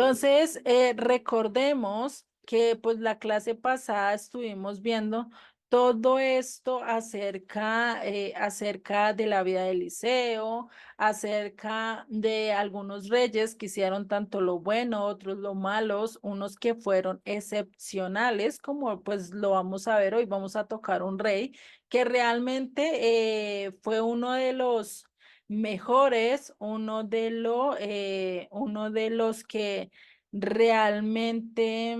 Entonces, recordemos que pues la clase pasada estuvimos viendo todo esto acerca de la vida de Eliseo, acerca de algunos reyes que hicieron tanto lo bueno, otros lo malos, unos que fueron excepcionales, como pues lo vamos a ver hoy, vamos a tocar un rey que realmente fue uno de los mejores, uno de los que realmente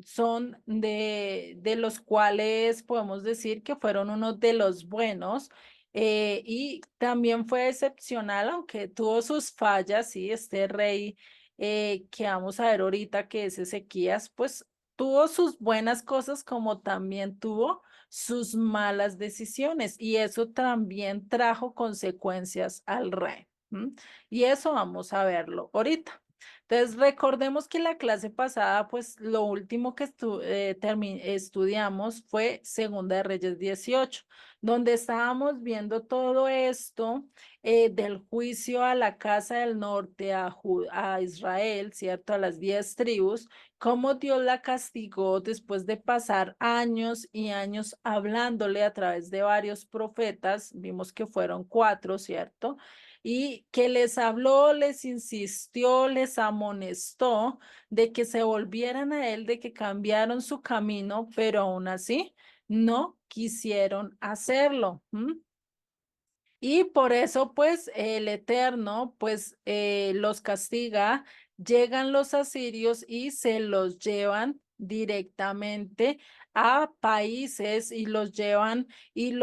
son de los cuales podemos decir que fueron uno de los buenos. Y también fue excepcional, aunque tuvo sus fallas, sí, este rey que vamos a ver ahorita, que es Ezequías, pues tuvo sus buenas cosas como también tuvo sus malas decisiones y eso también trajo consecuencias al rey. ¿M? Y eso vamos a verlo ahorita. Entonces, recordemos que la clase pasada, pues lo último que estudiamos fue Segunda de Reyes 18, donde estábamos viendo todo esto del juicio a la casa del norte, a Israel, ¿cierto? A las 10 tribus, cómo Dios la castigó después de pasar años y años hablándole a través de varios profetas, vimos que fueron 4, ¿cierto? Y que les habló, les insistió, les amonestó de que se volvieran a él, de que cambiaron su camino, pero aún así no quisieron hacerlo. ¿M? Y por eso, pues, el Eterno, pues, los castiga, llegan los asirios y se los llevan directamente a países y los llevan y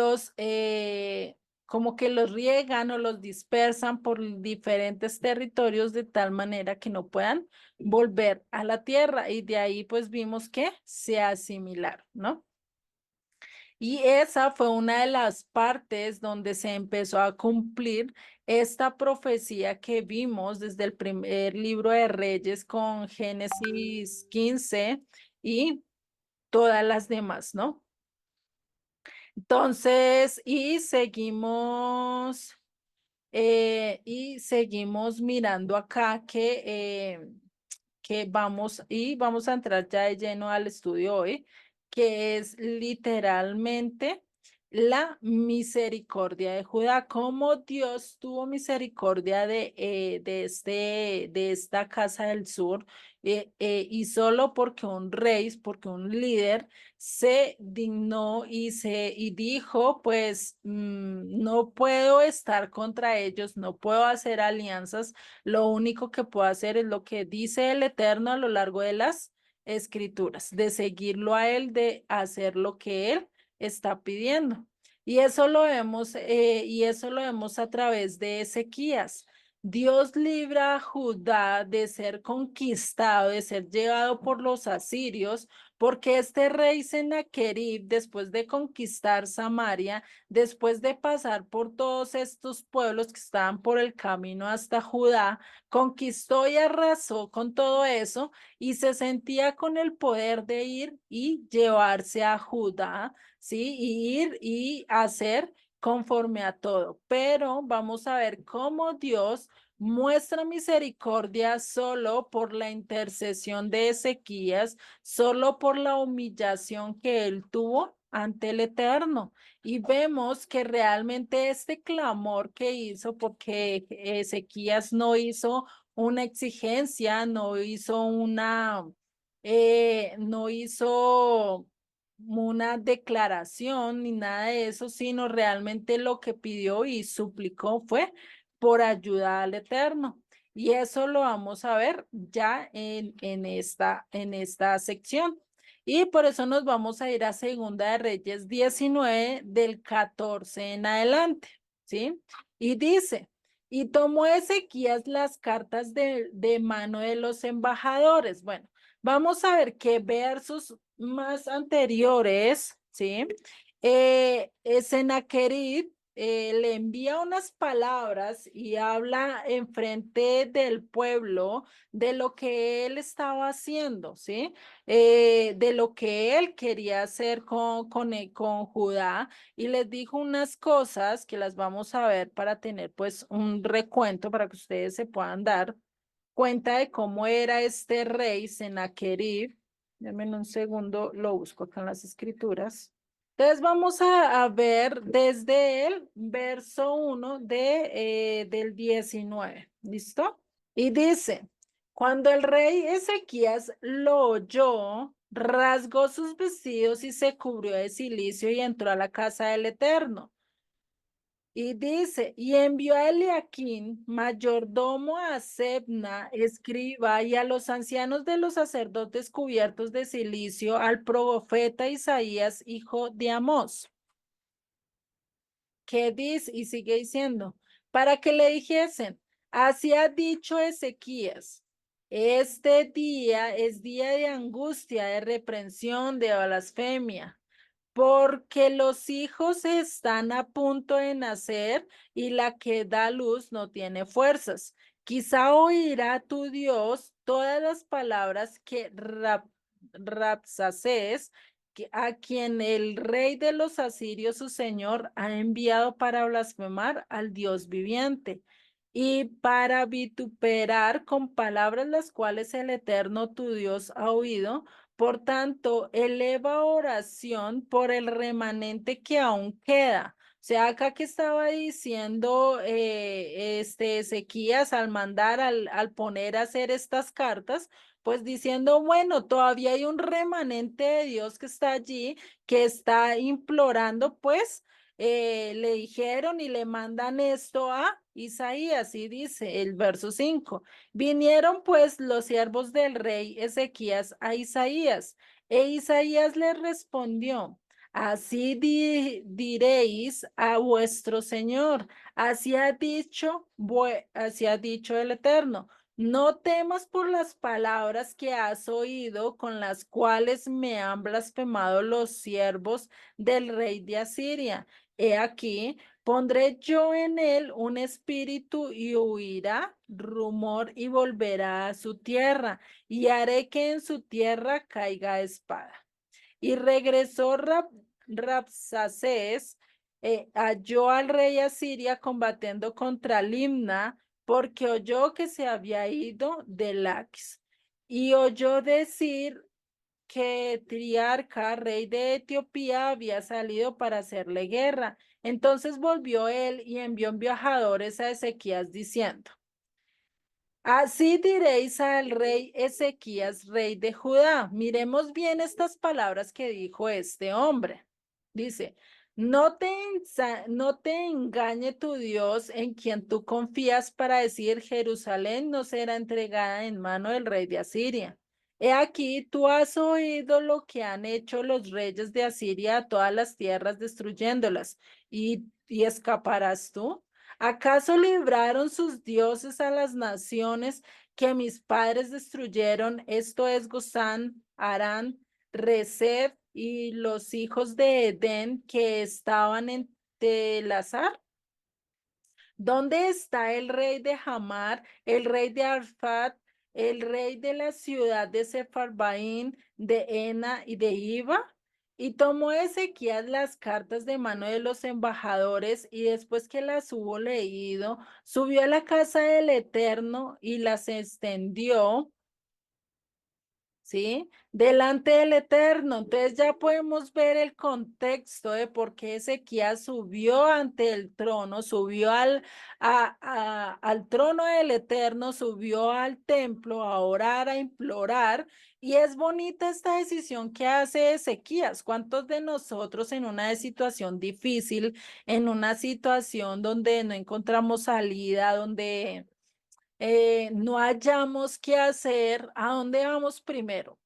como que los riegan o los dispersan por diferentes territorios de tal manera que no puedan volver a la tierra. Y de ahí, pues, vimos que se asimilaron, ¿no? Y esa fue una de las partes donde se empezó a cumplir esta profecía que vimos desde el primer libro de Reyes con Génesis 15 y todas las demás, ¿no? Entonces, y seguimos mirando acá que vamos a entrar ya de lleno al estudio hoy, que es literalmente la misericordia de Judá, cómo Dios tuvo misericordia de esta casa del sur, y solo porque un rey, porque un líder se dignó y dijo, pues no puedo estar contra ellos, no puedo hacer alianzas, lo único que puedo hacer es lo que dice el Eterno a lo largo de las escrituras, de seguirlo a él, de hacer lo que él está pidiendo. Y eso lo vemos a través de Ezequías. Dios libra a Judá de ser conquistado, de ser llevado por los asirios, porque este rey Sennacherib, después de conquistar Samaria, después de pasar por todos estos pueblos que estaban por el camino hasta Judá, conquistó y arrasó con todo eso y se sentía con el poder de ir y llevarse a Judá, ¿sí? Y ir y hacer conforme a todo. Pero vamos a ver cómo Dios muestra misericordia solo por la intercesión de Ezequías, solo por la humillación que él tuvo ante el Eterno. Y vemos que realmente este clamor que hizo, porque Ezequías no hizo una exigencia, no hizo una declaración ni nada de eso, sino realmente lo que pidió y suplicó fue por ayuda al Eterno. Y eso lo vamos a ver ya en esta sección. Y por eso nos vamos a ir a Segunda de Reyes 19 del 14 en adelante, ¿sí? Y dice, y tomó Ezequías las cartas de mano de los embajadores. Bueno, vamos a ver qué versos más anteriores, ¿sí? Sennacherib le envía unas palabras y habla enfrente del pueblo de lo que él estaba haciendo, ¿sí? De lo que él quería hacer con Judá y les dijo unas cosas que las vamos a ver para tener pues un recuento para que ustedes se puedan dar. cuenta de cómo era este rey Sennacherib. Denme un segundo, lo busco acá en las escrituras. Entonces vamos a ver desde el verso 1 del 19. ¿Listo? Y dice, cuando el rey Ezequías lo oyó, rasgó sus vestidos y se cubrió de cilicio y entró a la casa del Eterno. Y dice, y envió a Eliaquín, mayordomo, a Sebna, escriba, y a los ancianos de los sacerdotes cubiertos de cilicio, al profeta Isaías, hijo de Amós, que dice, y sigue diciendo, para que le dijesen, así ha dicho Ezequías, este día es día de angustia, de reprensión, de blasfemia, porque los hijos están a punto de nacer y la que da luz no tiene fuerzas. Quizá oirá tu Dios todas las palabras que Rabsacés, a quien el rey de los asirios, su señor, ha enviado para blasfemar al Dios viviente y para vituperar con palabras las cuales el Eterno tu Dios ha oído. Por tanto, eleva oración por el remanente que aún queda. O sea, acá que estaba diciendo Ezequías al mandar, al poner a hacer estas cartas, pues diciendo, bueno, todavía hay un remanente de Dios que está allí, que está implorando, pues le dijeron y le mandan esto a Isaías, y dice el verso 5. Vinieron pues los siervos del rey Ezequías a Isaías, e Isaías les respondió, así diréis a vuestro Señor, así ha dicho el Eterno. No temas por las palabras que has oído, con las cuales me han blasfemado los siervos del rey de Asiria. He aquí, pondré yo en él un espíritu y huirá rumor y volverá a su tierra, y haré que en su tierra caiga espada. Y regresó Rabsacés, halló al rey Asiria combatiendo contra Limna, porque oyó que se había ido de Laquis. Y oyó decir que Triarca, rey de Etiopía, había salido para hacerle guerra. Entonces volvió él y envió embajadores a Ezequías diciendo, así diréis al rey Ezequías, rey de Judá. Miremos bien estas palabras que dijo este hombre. Dice, no te engañe tu Dios en quien tú confías para decir, Jerusalén no será entregada en mano del rey de Asiria. He aquí, tú has oído lo que han hecho los reyes de Asiria a todas las tierras, destruyéndolas, y escaparás tú. ¿Acaso libraron sus dioses a las naciones que mis padres destruyeron? Esto es Gozán, Harán, Rezef y los hijos de Edén que estaban en Telazar. ¿Dónde está el rey de Hamar, el rey de Arfat, el rey de la ciudad de Sefarbaín, de Ena y de Iva? Y tomó Ezequías las cartas de mano de los embajadores y después que las hubo leído, subió a la casa del Eterno y las extendió, ¿sí? Delante del Eterno. Entonces ya podemos ver el contexto de por qué Ezequías subió ante el trono, subió al trono del Eterno, subió al templo a orar, a implorar. Y es bonita esta decisión que hace Ezequías. ¿Cuántos de nosotros en una situación difícil, en una situación donde no encontramos salida, donde no hallamos qué hacer, a dónde vamos primero?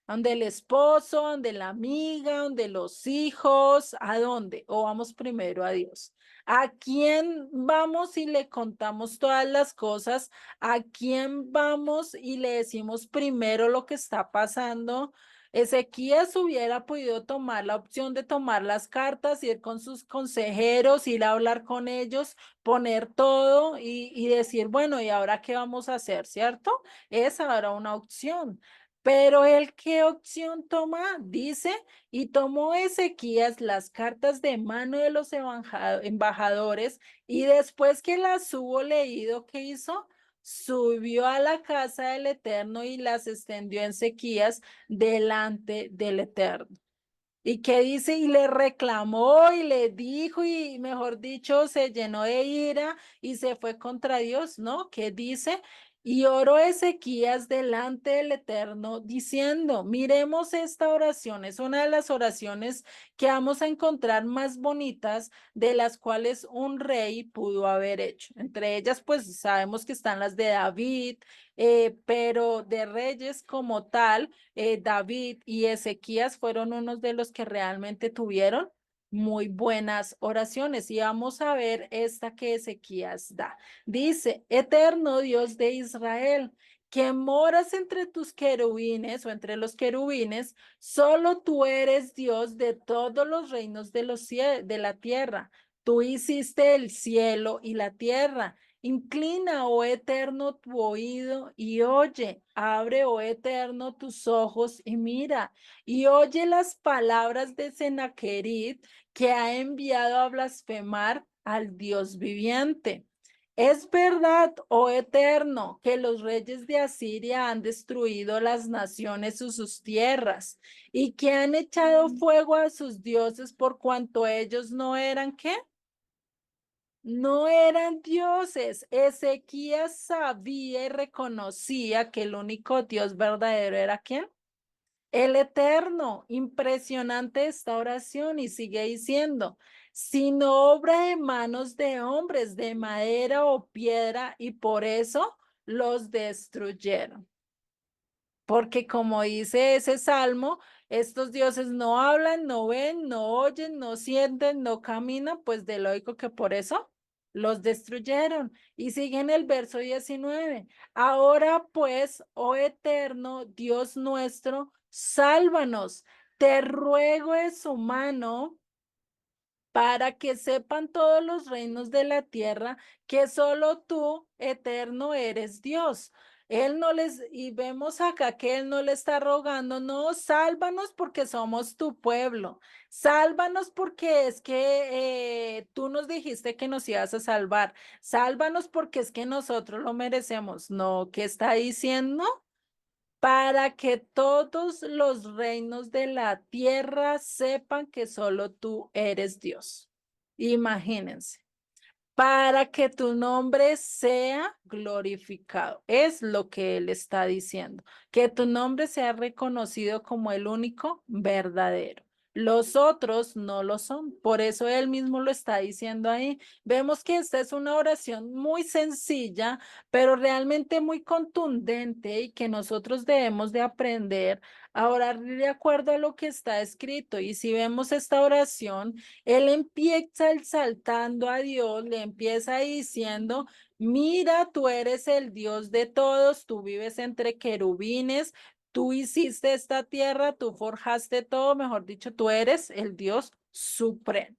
¿A dónde el esposo, a dónde la amiga, a dónde los hijos? ¿A dónde? ¿O vamos primero a Dios? ¿A quién vamos y le contamos todas las cosas? ¿A quién vamos y le decimos primero lo que está pasando? Ezequías hubiera podido tomar la opción de tomar las cartas, ir con sus consejeros, ir a hablar con ellos, poner todo y decir, bueno, ¿y ahora qué vamos a hacer? ¿Cierto? Esa era una opción. Pero él, ¿qué opción toma? Dice, y tomó Ezequías las cartas de mano de los embajadores y después que las hubo leído, ¿qué hizo? subió a la casa del Eterno y las extendió en sequías delante del Eterno. ¿Y qué dice? Y le reclamó y le dijo y mejor dicho, se llenó de ira y se fue contra Dios, ¿no? ¿Qué dice? Y oró Ezequías delante del Eterno diciendo, miremos esta oración, es una de las oraciones que vamos a encontrar más bonitas de las cuales un rey pudo haber hecho. Entre ellas, pues sabemos que están las de David, pero de reyes como tal David y Ezequías fueron unos de los que realmente tuvieron muy buenas oraciones. Y vamos a ver esta que Ezequías da. Dice, Eterno Dios de Israel, que moras entre tus querubines o entre los querubines, solo tú eres Dios de todos los reinos de de la tierra. Tú hiciste el cielo y la tierra. Inclina, oh Eterno, tu oído y oye. Abre, oh Eterno, tus ojos y mira. Y oye las palabras de Sennacherib que ha enviado a blasfemar al Dios viviente. Es verdad, oh Eterno, que los reyes de Asiria han destruido las naciones y sus tierras, y que han echado fuego a sus dioses por cuanto ellos no eran, ¿qué? No eran dioses. Ezequías sabía y reconocía que el único Dios verdadero era ¿quién? El Eterno. Impresionante esta oración y sigue diciendo, sino obra de manos de hombres, de madera o piedra, y por eso los destruyeron. Porque como dice ese salmo, estos dioses no hablan, no ven, no oyen, no sienten, no caminan, pues de lógico que por eso los destruyeron. Y sigue en el verso 19. Ahora pues, oh eterno Dios nuestro, sálvanos. Te ruego de su mano para que sepan todos los reinos de la tierra que solo tú, eterno, eres Dios. Él no les, y vemos acá que él no le está rogando, no, sálvanos porque somos tu pueblo, sálvanos porque es que tú nos dijiste que nos ibas a salvar, sálvanos porque es que nosotros lo merecemos. No, ¿qué está diciendo? Para que todos los reinos de la tierra sepan que solo tú eres Dios. Imagínense, para que tu nombre sea glorificado. Es lo que él está diciendo, que tu nombre sea reconocido como el único verdadero. Los otros no lo son, por eso él mismo lo está diciendo ahí. Vemos que esta es una oración muy sencilla, pero realmente muy contundente y que nosotros debemos de aprender a orar de acuerdo a lo que está escrito. Y si vemos esta oración, él empieza exaltando a Dios, le empieza diciendo, mira, tú eres el Dios de todos, tú vives entre querubines, tú hiciste esta tierra, tú forjaste todo, mejor dicho, tú eres el Dios supremo.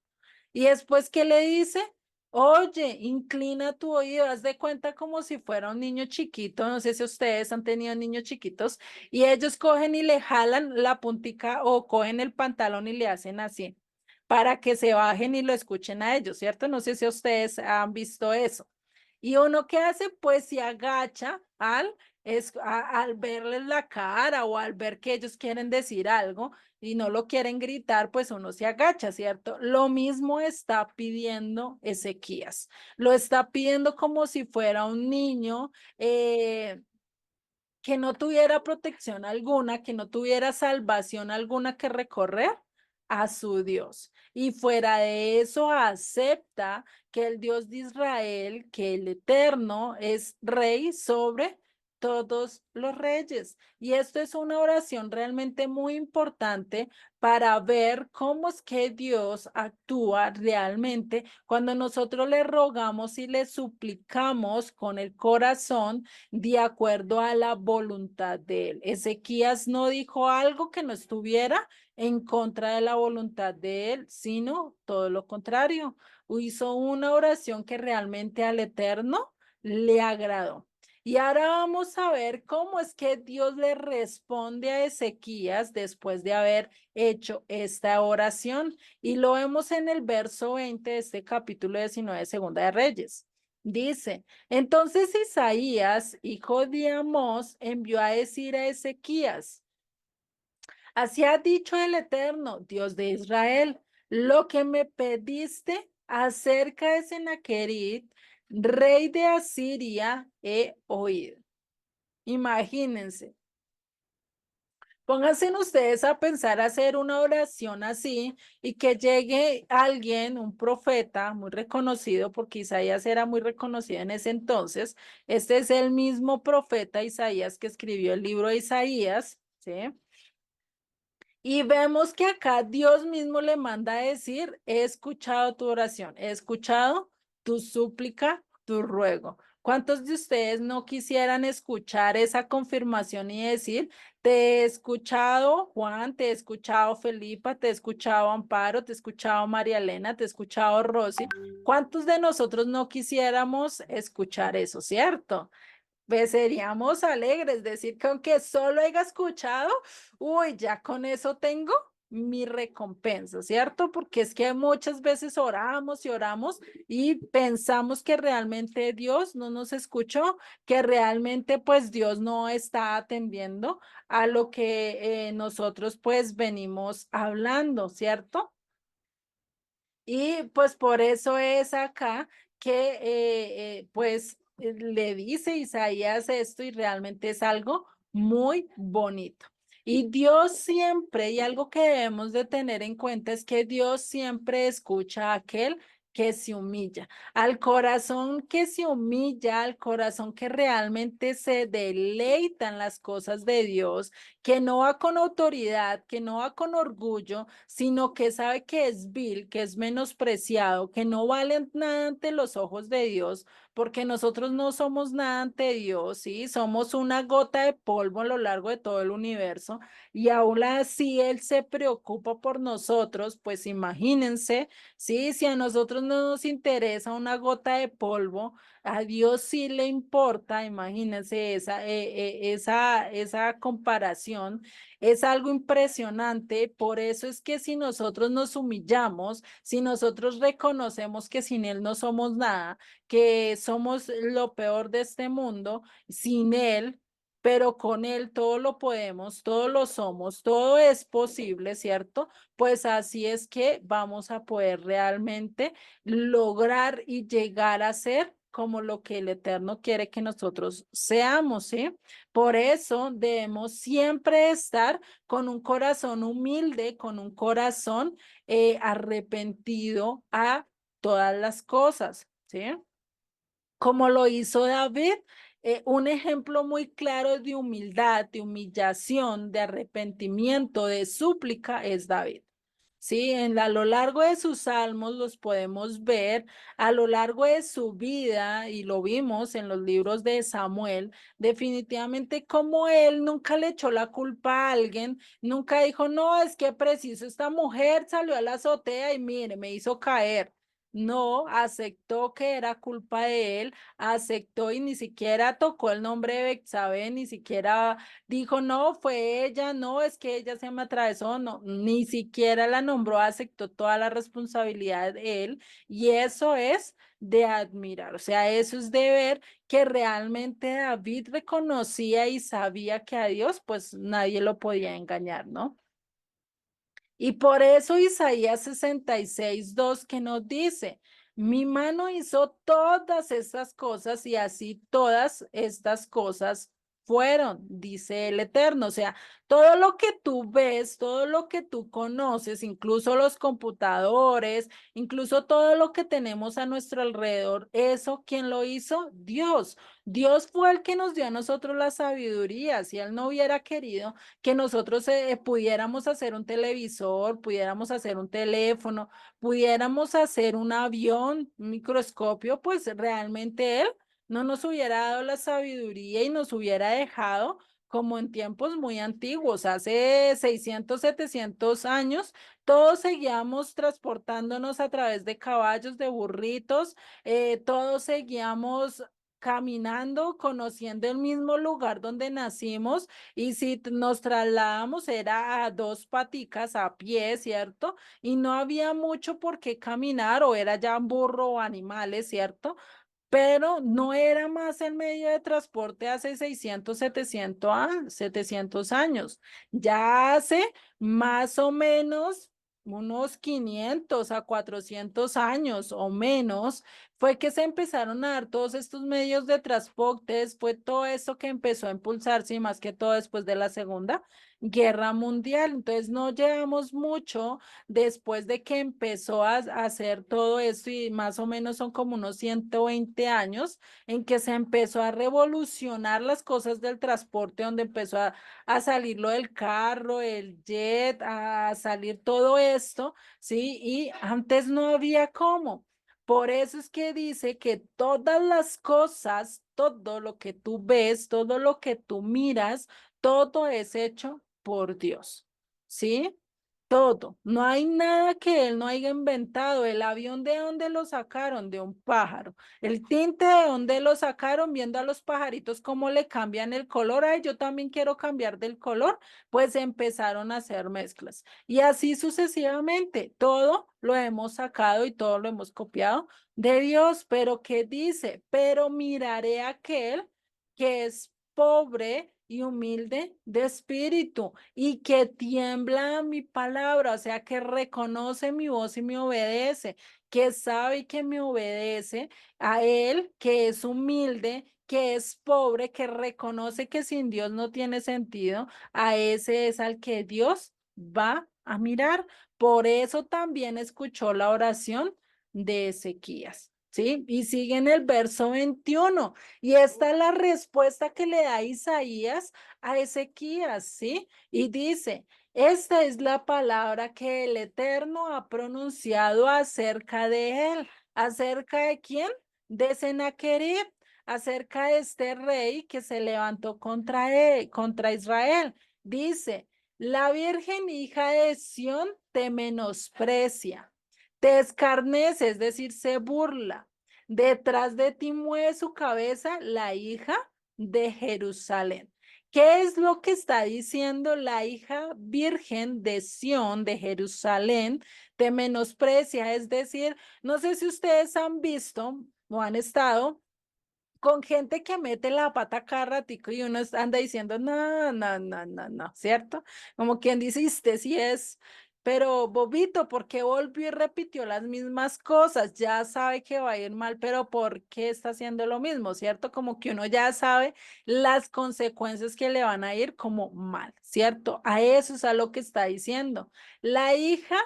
Y después, ¿qué le dice? Oye, inclina tu oído, haz de cuenta como si fuera un niño chiquito, no sé si ustedes han tenido niños chiquitos, y ellos cogen y le jalan la puntica o cogen el pantalón y le hacen así para que se bajen y lo escuchen a ellos, ¿cierto? No sé si ustedes han visto eso. Y uno qué hace, pues se agacha al verles la cara o al ver que ellos quieren decir algo y no lo quieren gritar, pues uno se agacha, ¿cierto? Lo mismo está pidiendo Ezequías. Lo está pidiendo como si fuera un niño. Que no tuviera protección alguna, que no tuviera salvación alguna que recorrer a su Dios. Y fuera de eso, acepta que el Dios de Israel, que el Eterno, es rey sobre todos los reyes. Y esto es una oración realmente muy importante para ver cómo es que Dios actúa realmente cuando nosotros le rogamos y le suplicamos con el corazón de acuerdo a la voluntad de él. Ezequías no dijo algo que no estuviera en contra de la voluntad de él, sino todo lo contrario. Hizo una oración que realmente al Eterno le agradó. Y ahora vamos a ver cómo es que Dios le responde a Ezequías después de haber hecho esta oración. Y lo vemos en el verso 20 de este capítulo 19 de Segunda de Reyes. Dice, entonces Isaías, hijo de Amós, envió a decir a Ezequías, así ha dicho el Eterno, Dios de Israel, lo que me pediste acerca de Sennacherib, rey de Asiria, he oído. Imagínense. Pónganse ustedes a pensar hacer una oración así y que llegue alguien, un profeta muy reconocido, porque Isaías era muy reconocido en ese entonces. Este es el mismo profeta Isaías que escribió el libro de Isaías, ¿sí? Y vemos que acá Dios mismo le manda a decir, he escuchado tu oración, he escuchado tu súplica, tu ruego. ¿Cuántos de ustedes no quisieran escuchar esa confirmación y decir, te he escuchado Juan, te he escuchado Felipa, te he escuchado Amparo, te he escuchado María Elena, te he escuchado Rosy? ¿Cuántos de nosotros no quisiéramos escuchar eso, cierto? Pues seríamos alegres, decir que aunque solo haya escuchado, uy, ya con eso tengo mi recompensa, ¿cierto? Porque es que muchas veces oramos y oramos y pensamos que realmente Dios no nos escuchó, que realmente pues Dios no está atendiendo a lo que nosotros pues venimos hablando, ¿cierto? Y pues por eso es acá que le dice Isaías esto y realmente es algo muy bonito. Y Dios siempre, y algo que debemos de tener en cuenta es que Dios siempre escucha a aquel que se humilla, al corazón que se humilla, al corazón que realmente se deleita en las cosas de Dios, que no va con autoridad, que no va con orgullo, sino que sabe que es vil, que es menospreciado, que no vale nada ante los ojos de Dios, porque nosotros no somos nada ante Dios, ¿sí? Somos una gota de polvo a lo largo de todo el universo y aún así Él se preocupa por nosotros, pues imagínense, ¿sí? Si a nosotros no nos interesa una gota de polvo, a Dios sí le importa, imagínense esa comparación. Es algo impresionante, por eso es que si nosotros nos humillamos, si nosotros reconocemos que sin Él no somos nada, que somos lo peor de este mundo, sin Él, pero con Él todo lo podemos, todo lo somos, todo es posible, ¿cierto? Pues así es que vamos a poder realmente lograr y llegar a ser como lo que el Eterno quiere que nosotros seamos, ¿sí? Por eso debemos siempre estar con un corazón humilde, con un corazón arrepentido a todas las cosas, ¿sí? Como lo hizo David, un ejemplo muy claro de humildad, de humillación, de arrepentimiento, de súplica es David. Sí, a lo largo de sus salmos los podemos ver, a lo largo de su vida, y lo vimos en los libros de Samuel, definitivamente como él nunca le echó la culpa a alguien, nunca dijo, no, es que preciso, esta mujer salió a la azotea y mire, me hizo caer. No, aceptó que era culpa de él, aceptó y ni siquiera tocó el nombre de Betsabé, ni siquiera dijo, no, fue ella, no, es que ella se me atravesó, no, ni siquiera la nombró, aceptó toda la responsabilidad de él y eso es de admirar, o sea, eso es de ver que realmente David reconocía y sabía que a Dios pues nadie lo podía engañar, ¿no? Y por eso Isaías 66:2 que nos dice, mi mano hizo todas estas cosas y así todas estas cosas fueron, dice el Eterno. O sea, todo lo que tú ves, todo lo que tú conoces, incluso los computadores, incluso todo lo que tenemos a nuestro alrededor, eso, ¿quién lo hizo? Dios. Dios fue el que nos dio a nosotros la sabiduría. Si Él no hubiera querido, que nosotros pudiéramos hacer un televisor, pudiéramos hacer un teléfono, pudiéramos hacer un avión, un microscopio, pues realmente él no nos hubiera dado la sabiduría y nos hubiera dejado como en tiempos muy antiguos, hace 600, 700 años, todos seguíamos transportándonos a través de caballos, de burritos, todos seguíamos caminando, conociendo el mismo lugar donde nacimos y si nos trasladamos era a dos paticas a pie, ¿cierto? Y no había mucho por qué caminar o era ya un burro o animales, ¿cierto? pero no era más el medio de transporte hace 600, 700 años. Ya hace más o menos unos 500 a 400 años o menos, fue que se empezaron a dar todos estos medios de transporte, fue todo esto que empezó a impulsarse y más que todo después de la Segunda Guerra Mundial. Entonces no llevamos mucho después de que empezó a hacer todo esto y más o menos son como unos 120 años en que se empezó a revolucionar las cosas del transporte, donde empezó a salir lo del carro, el jet, a salir todo esto, ¿sí? Y antes no había cómo. Por eso es que dice que todas las cosas, todo lo que tú ves, todo lo que tú miras, todo es hecho por Dios, ¿sí? Todo. No hay nada que él no haya inventado. El avión, ¿de dónde lo sacaron? De un pájaro. El tinte, ¿de dónde lo sacaron? Viendo a los pajaritos cómo le cambian el color. Ay, yo también quiero cambiar del color. Pues empezaron a hacer mezclas. Y así sucesivamente. Todo lo hemos sacado y todo lo hemos copiado de Dios. Pero ¿qué dice? Pero miraré a aquel que es pobre y humilde de espíritu y que tiembla a mi palabra, o sea, que reconoce mi voz y me obedece, que sabe y que me obedece a él, que es humilde, que es pobre, que reconoce que sin Dios no tiene sentido, a ese es al que Dios va a mirar. Por eso también escuchó la oración de Ezequías. ¿Sí? Y sigue en el verso 21. Y esta es la respuesta que le da Isaías a Ezequías, ¿sí? Y dice, esta es la palabra que el Eterno ha pronunciado acerca de él. ¿Acerca de quién? De Sennacherib, acerca de este rey que se levantó contra él, contra Israel. Dice, la Virgen hija de Sión te menosprecia, te escarnece, es decir, se burla. Detrás de ti mueve su cabeza la hija de Jerusalén. ¿Qué es lo que está diciendo la hija virgen de Sión, de Jerusalén? Te menosprecia, es decir, no sé si ustedes han visto o han estado con gente que mete la pata cada ratico y uno anda diciendo, no, no, no, no, no, ¿cierto? Como quien dice, usted sí es, pero bobito, ¿por qué volvió y repitió las mismas cosas? Ya sabe que va a ir mal, pero ¿por qué está haciendo lo mismo? ¿Cierto? Como que uno ya sabe las consecuencias que le van a ir como mal, ¿cierto? A eso es a lo que está diciendo. La hija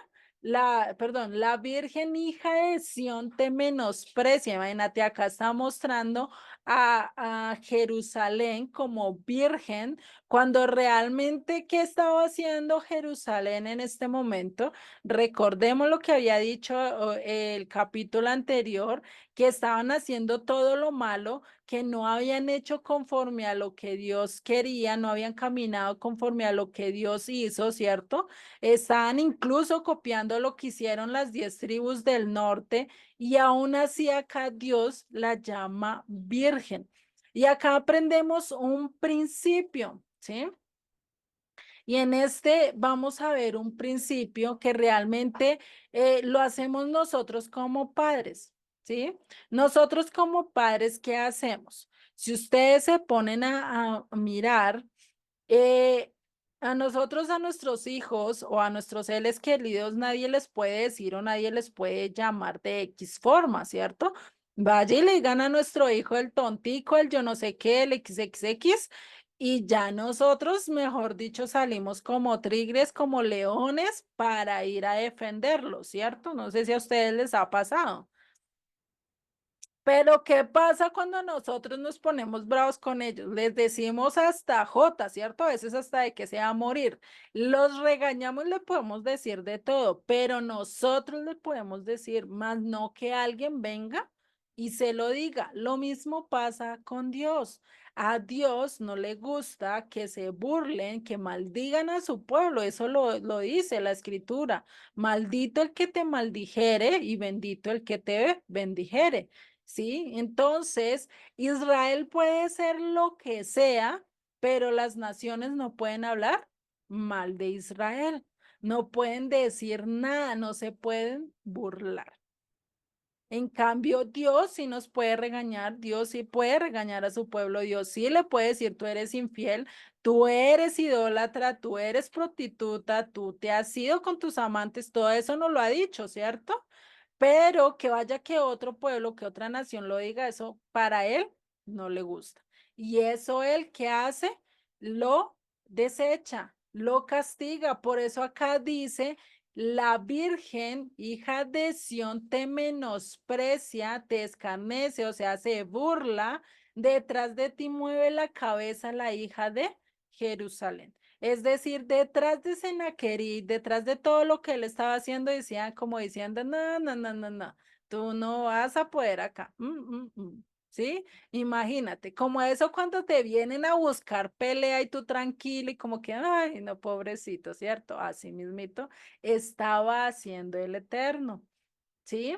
perdón, la Virgen hija de Sión te menosprecia. Imagínate, acá está mostrando a Jerusalén como virgen, cuando realmente, ¿qué estaba haciendo Jerusalén en este momento? Recordemos lo que había dicho el capítulo anterior, que estaban haciendo todo lo malo, que no habían hecho conforme a lo que Dios quería, no habían caminado conforme a lo que Dios hizo, ¿cierto? Estaban incluso copiando lo que hicieron las 10 tribus del norte y aún así acá Dios la llama virgen. Y acá aprendemos un principio, ¿sí? Y en este vamos a ver un principio que realmente lo hacemos nosotros como padres, ¿sí? Nosotros como padres, ¿qué hacemos? Si ustedes se ponen a mirar, eh, a nosotros, a nuestros hijos o a nuestros seres queridos, nadie les puede decir o nadie les puede llamar de X forma, ¿cierto? Vaya y le digan a nuestro hijo el tontico, el yo no sé qué, el XXX, y ya nosotros, mejor dicho, salimos como tigres, como leones para ir a defenderlo, ¿cierto? No sé si a ustedes les ha pasado. Pero ¿qué pasa cuando nosotros nos ponemos bravos con ellos? Les decimos hasta J, ¿cierto? A veces hasta de que se va a morir. Los regañamos, le podemos decir de todo, pero nosotros le podemos decir más no que alguien venga y se lo diga. Lo mismo pasa con Dios. A Dios no le gusta que se burlen, que maldigan a su pueblo. Eso lo dice la escritura. Maldito el que te maldijere y bendito el que te bendijere. ¿Sí? Entonces, Israel puede ser lo que sea, pero las naciones no pueden hablar mal de Israel, no pueden decir nada, no se pueden burlar. En cambio, Dios sí nos puede regañar, Dios sí puede regañar a su pueblo, Dios sí le puede decir, tú eres infiel, tú eres idólatra, tú eres prostituta, tú te has ido con tus amantes, todo eso nos lo ha dicho, ¿cierto? Pero que vaya que otro pueblo, que otra nación lo diga, eso para él no le gusta. Y eso él que hace, lo desecha, lo castiga. Por eso acá dice, la Virgen, hija de Sión, te menosprecia, te escarnece, o sea, se burla. Detrás de ti mueve la cabeza la hija de Jerusalén. Es decir, detrás de Sennacherib, detrás de todo lo que él estaba haciendo, decía como diciendo, no, no, no, no, no, tú no vas a poder acá. ¿Sí? Imagínate, como eso cuando te vienen a buscar pelea y tú tranquilo y como que, ay, no, pobrecito, ¿cierto? Así mismito estaba haciendo el Eterno, ¿sí?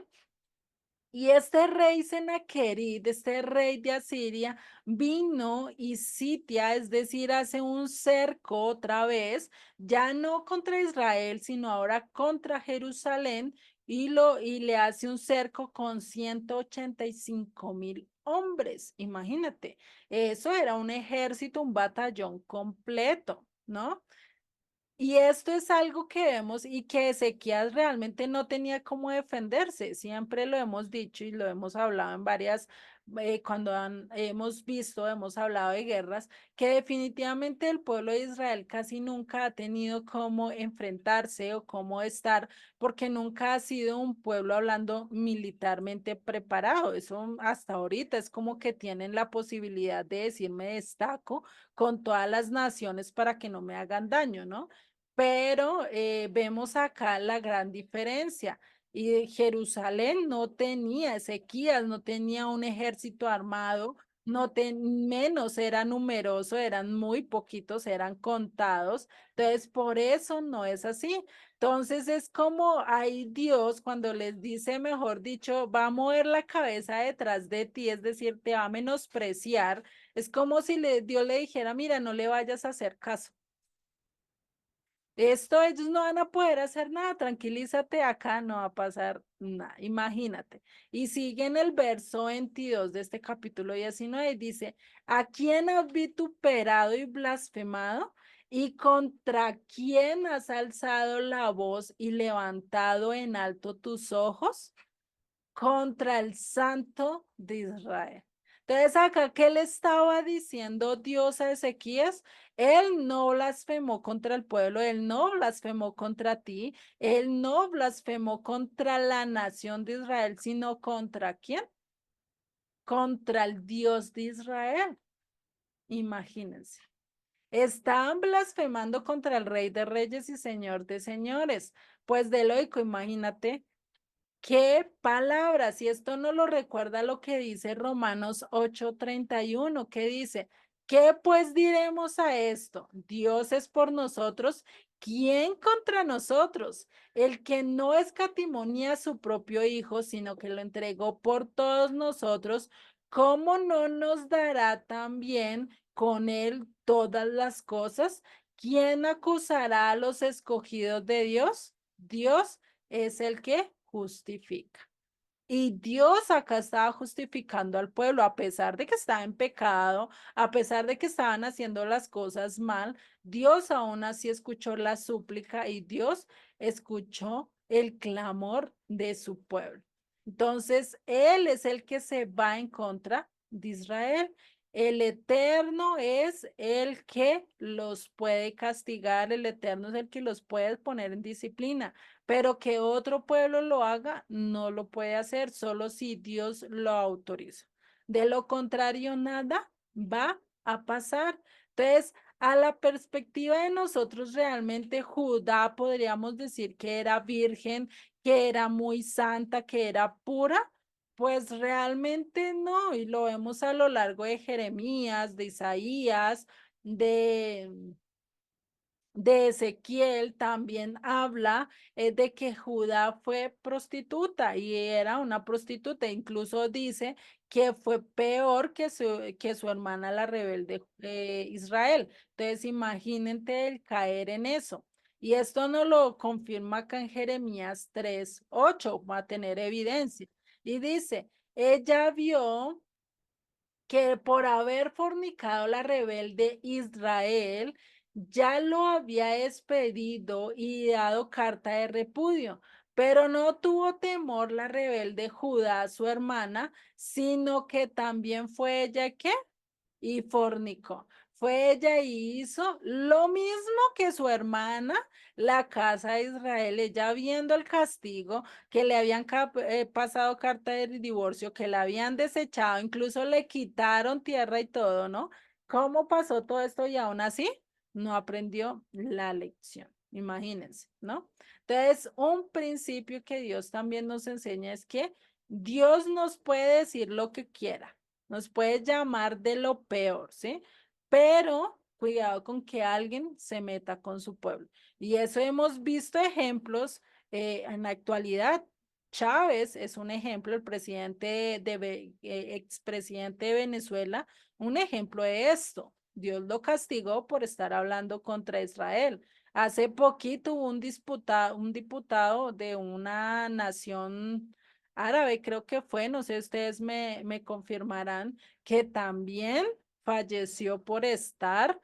Y este rey Sennacherib, este rey de Asiria, vino y sitia, es decir, hace un cerco otra vez, ya no contra Israel, sino ahora contra Jerusalén, y le hace un cerco con 185.000 hombres. Imagínate, eso era un ejército, un batallón completo, ¿no? Y esto es algo que vemos y que Ezequías realmente no tenía cómo defenderse. Siempre lo hemos dicho y lo hemos hablado en varias, cuando hemos visto, hemos hablado de guerras, que definitivamente el pueblo de Israel casi nunca ha tenido cómo enfrentarse o cómo estar, porque nunca ha sido un pueblo hablando militarmente preparado. Eso hasta ahorita es como que tienen la posibilidad de decir me destaco con todas las naciones para que no me hagan daño, ¿no? Pero vemos acá la gran diferencia. Y Jerusalén no tenía, Ezequías no tenía un ejército armado, no menos era numeroso, eran muy poquitos, eran contados. Entonces, por eso no es así. Entonces, es como hay Dios cuando les dice, mejor dicho, va a mover la cabeza detrás de ti, es decir, te va a menospreciar. Es como si Dios le dijera, mira, no le vayas a hacer caso. Esto ellos no van a poder hacer nada, tranquilízate, acá no va a pasar nada, imagínate. Y sigue en el verso 22 de este capítulo 19 y dice, ¿a quién has vituperado y blasfemado? ¿Y contra quién has alzado la voz y levantado en alto tus ojos? Contra el Santo de Israel. Entonces, acá, ¿qué le estaba diciendo Dios a Ezequías? Él no blasfemó contra el pueblo, él no blasfemó contra ti, él no blasfemó contra la nación de Israel, sino contra quién? Contra el Dios de Israel. Imagínense. Estaban blasfemando contra el Rey de Reyes y Señor de Señores. Pues de lógico, imagínate. ¿Qué palabras? Y esto no lo recuerda lo que dice Romanos 8:31, que dice, ¿qué pues diremos a esto? Dios es por nosotros. ¿Quién contra nosotros? El que no escatimonía a su propio Hijo, sino que lo entregó por todos nosotros, ¿cómo no nos dará también con él todas las cosas? ¿Quién acusará a los escogidos de Dios? Dios es el que justifica. Y Dios acá estaba justificando al pueblo, a pesar de que estaba en pecado, a pesar de que estaban haciendo las cosas mal, Dios aún así escuchó la súplica y Dios escuchó el clamor de su pueblo. Entonces, Él es el que se va en contra de Israel. El Eterno es el que los puede castigar, el Eterno es el que los puede poner en disciplina, pero que otro pueblo lo haga, no lo puede hacer, solo si Dios lo autoriza. De lo contrario, nada va a pasar. Entonces, a la perspectiva de nosotros, realmente Judá podríamos decir que era virgen, que era muy santa, que era pura. Pues realmente no, y lo vemos a lo largo de Jeremías, de Isaías, de Ezequiel también habla de que Judá fue prostituta y era una prostituta. Incluso dice que fue peor que su hermana la rebelde Israel. Entonces, imagínate el caer en eso. Y esto nos lo confirma acá en Jeremías 3:8, va a tener evidencia. Y dice, ella vio que por haber fornicado la rebelde Israel, ya lo había expedido y dado carta de repudio, pero no tuvo temor la rebelde Judá, su hermana, sino que también fue ella que y fornicó. Fue ella y hizo lo mismo que su hermana, la casa de Israel, ella viendo el castigo, que le habían pasado carta de divorcio, que la habían desechado, incluso le quitaron tierra y todo, ¿no? ¿Cómo pasó todo esto y aún así no aprendió la lección? Imagínense, ¿no? Entonces, un principio que Dios también nos enseña es que Dios nos puede decir lo que quiera, nos puede llamar de lo peor, ¿sí? Pero cuidado con que alguien se meta con su pueblo. Y eso hemos visto ejemplos en la actualidad. Chávez es un ejemplo, el presidente expresidente de Venezuela, un ejemplo de esto. Dios lo castigó por estar hablando contra Israel. Hace poquito hubo un diputado de una nación árabe, creo que fue, no sé, ustedes me confirmarán, que también falleció por estar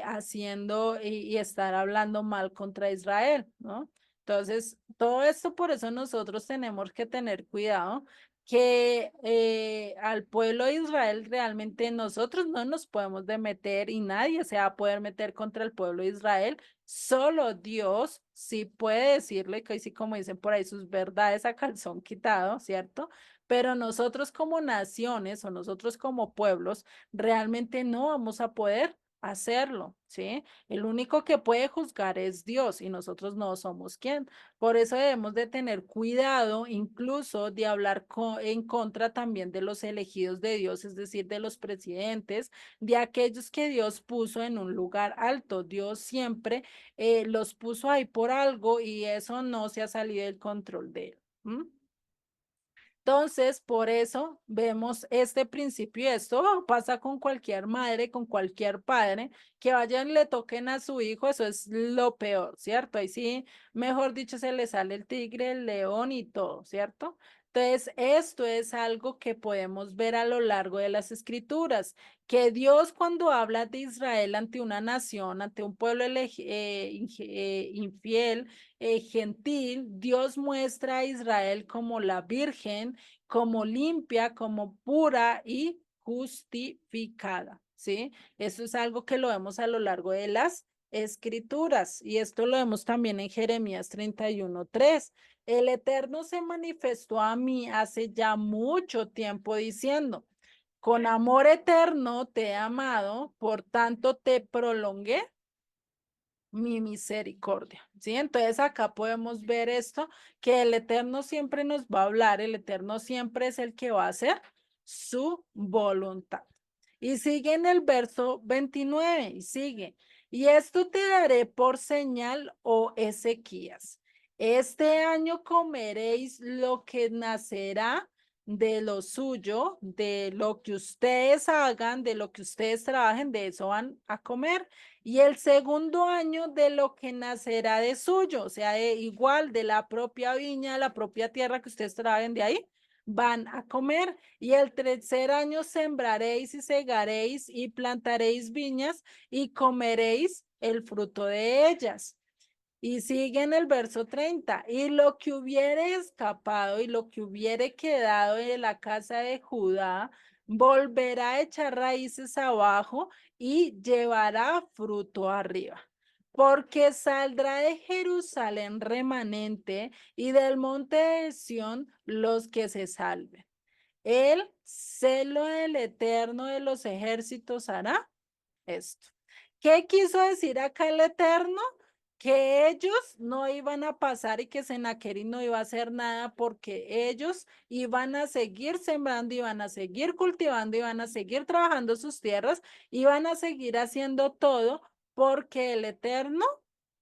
haciendo y estar hablando mal contra Israel, ¿no? Entonces, todo esto por eso nosotros tenemos que tener cuidado que al pueblo de Israel realmente nosotros no nos podemos de meter y nadie se va a poder meter contra el pueblo de Israel. Solo Dios sí puede decirle que así como dicen por ahí sus verdades a calzón quitado, ¿cierto? Pero nosotros como naciones o nosotros como pueblos realmente no vamos a poder hacerlo, ¿sí? El único que puede juzgar es Dios y nosotros no somos quien. Por eso debemos de tener cuidado incluso de hablar en contra también de los elegidos de Dios, es decir, de los presidentes, de aquellos que Dios puso en un lugar alto. Dios siempre los puso ahí por algo y eso no se ha salido del control de él. ¿M? Entonces, por eso vemos este principio y esto pasa con cualquier madre, con cualquier padre, que vayan y le toquen a su hijo, eso es lo peor, ¿cierto? Ahí sí, mejor dicho, se le sale el tigre, el león y todo, ¿cierto? Entonces, esto es algo que podemos ver a lo largo de las escrituras, que Dios cuando habla de Israel ante una nación, ante un pueblo infiel, gentil, Dios muestra a Israel como la virgen, como limpia, como pura y justificada, ¿sí? Eso es algo que lo vemos a lo largo de las escrituras y esto lo vemos también en Jeremías 31:3. El Eterno se manifestó a mí hace ya mucho tiempo diciendo, con amor eterno te he amado, por tanto te prolongué mi misericordia, ¿sí? Entonces acá podemos ver esto, que el Eterno siempre nos va a hablar, el Eterno siempre es el que va a hacer su voluntad. Y sigue en el verso 29, y sigue, y esto te daré por señal, oh Ezequías. Este año comeréis lo que nacerá de lo suyo, de lo que ustedes hagan, de lo que ustedes trabajen, de eso van a comer y el segundo año de lo que nacerá de suyo, o sea, igual de la propia viña, la propia tierra que ustedes traen de ahí, van a comer. Y el tercer año sembraréis y segaréis y plantaréis viñas y comeréis el fruto de ellas. Y sigue en el verso 30, y lo que hubiere escapado y lo que hubiere quedado de la casa de Judá, volverá a echar raíces abajo y llevará fruto arriba. Porque saldrá de Jerusalén remanente y del monte de Sión los que se salven. El celo del Eterno de los ejércitos hará esto. ¿Qué quiso decir acá el Eterno? Que ellos no iban a pasar y que Sennacherib no iba a hacer nada porque ellos iban a seguir sembrando, iban a seguir cultivando, iban a seguir trabajando sus tierras, iban a seguir haciendo todo porque el Eterno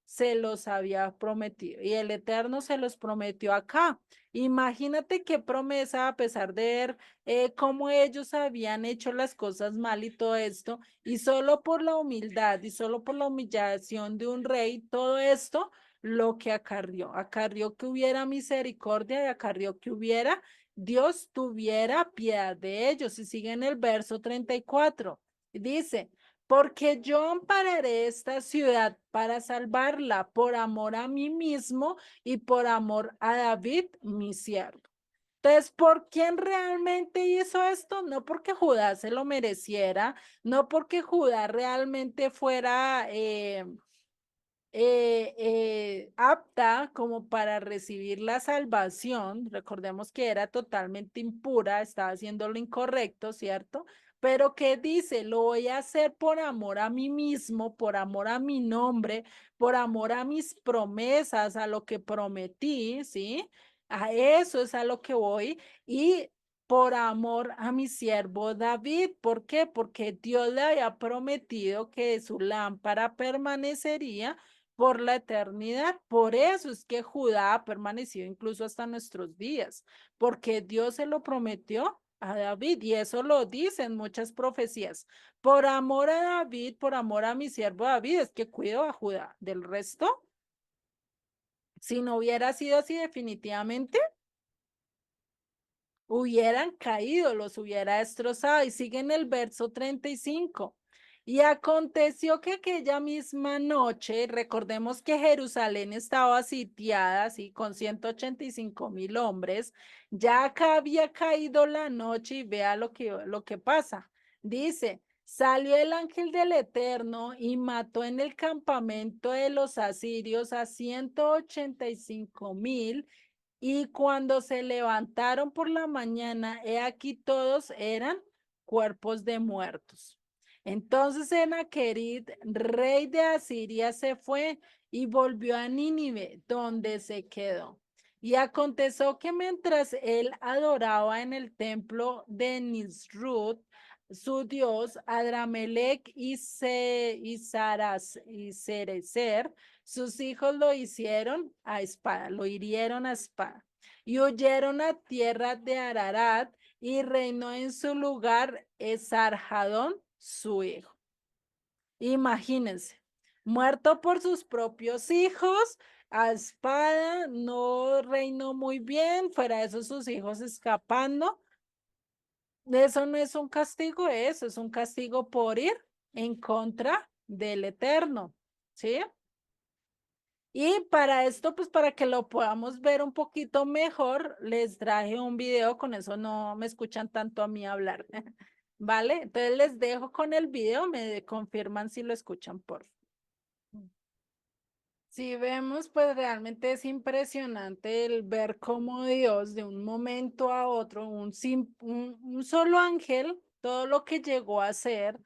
se los había prometido y el Eterno se los prometió acá. Imagínate qué promesa, a pesar de ver cómo ellos habían hecho las cosas mal y todo esto, y solo por la humildad y solo por la humillación de un rey, todo esto lo que acarrió que hubiera misericordia y acarrió que hubiera Dios tuviera piedad de ellos. Y sigue en el verso 34. Dice, porque yo ampararé esta ciudad para salvarla por amor a mí mismo y por amor a David, mi siervo. Entonces, ¿por quién realmente hizo esto? No porque Judá se lo mereciera, no porque Judá realmente fuera apta como para recibir la salvación. Recordemos que era totalmente impura, estaba haciendo lo incorrecto, ¿cierto? Pero ¿qué dice? Lo voy a hacer por amor a mí mismo, por amor a mi nombre, por amor a mis promesas, a lo que prometí, ¿sí? A eso es a lo que voy. Y por amor a mi siervo David. ¿Por qué? Porque Dios le había prometido que su lámpara permanecería por la eternidad. Por eso es que Judá ha permanecido incluso hasta nuestros días, porque Dios se lo prometió a David y eso lo dicen muchas profecías. Por amor a David, por amor a mi siervo David, es que cuido a Judá. Del resto, si no hubiera sido así definitivamente, hubieran caído, los hubiera destrozado. Y sigue en el verso 35. Y aconteció que aquella misma noche, recordemos que Jerusalén estaba sitiada, así, con 185,000 hombres, ya acá había caído la noche y vea lo que pasa. Dice, salió el ángel del Eterno y mató en el campamento de los asirios a 185,000 y cuando se levantaron por la mañana, he aquí todos eran cuerpos de muertos. Entonces Sennacherib, rey de Asiria, se fue y volvió a Nínive, donde se quedó. Y aconteció que mientras él adoraba en el templo de Nisrut, su dios, Adramelech y Cerecer, sus hijos lo hicieron a espada, lo hirieron a espada y huyeron a tierra de Ararat y reinó en su lugar Esarhadón, su hijo. Imagínense, muerto por sus propios hijos, a espada, no reinó muy bien, fuera de eso sus hijos escapando. Eso no es un castigo, eso es un castigo por ir en contra del Eterno, ¿sí? Y para esto, pues para que lo podamos ver un poquito mejor, les traje un video, con eso no me escuchan tanto a mí hablar, ¿vale? Entonces les dejo con el video, me confirman si lo escuchan, por favor. Si vemos, pues realmente es impresionante el ver cómo Dios de un momento a otro, un solo ángel, todo lo que llegó a ser,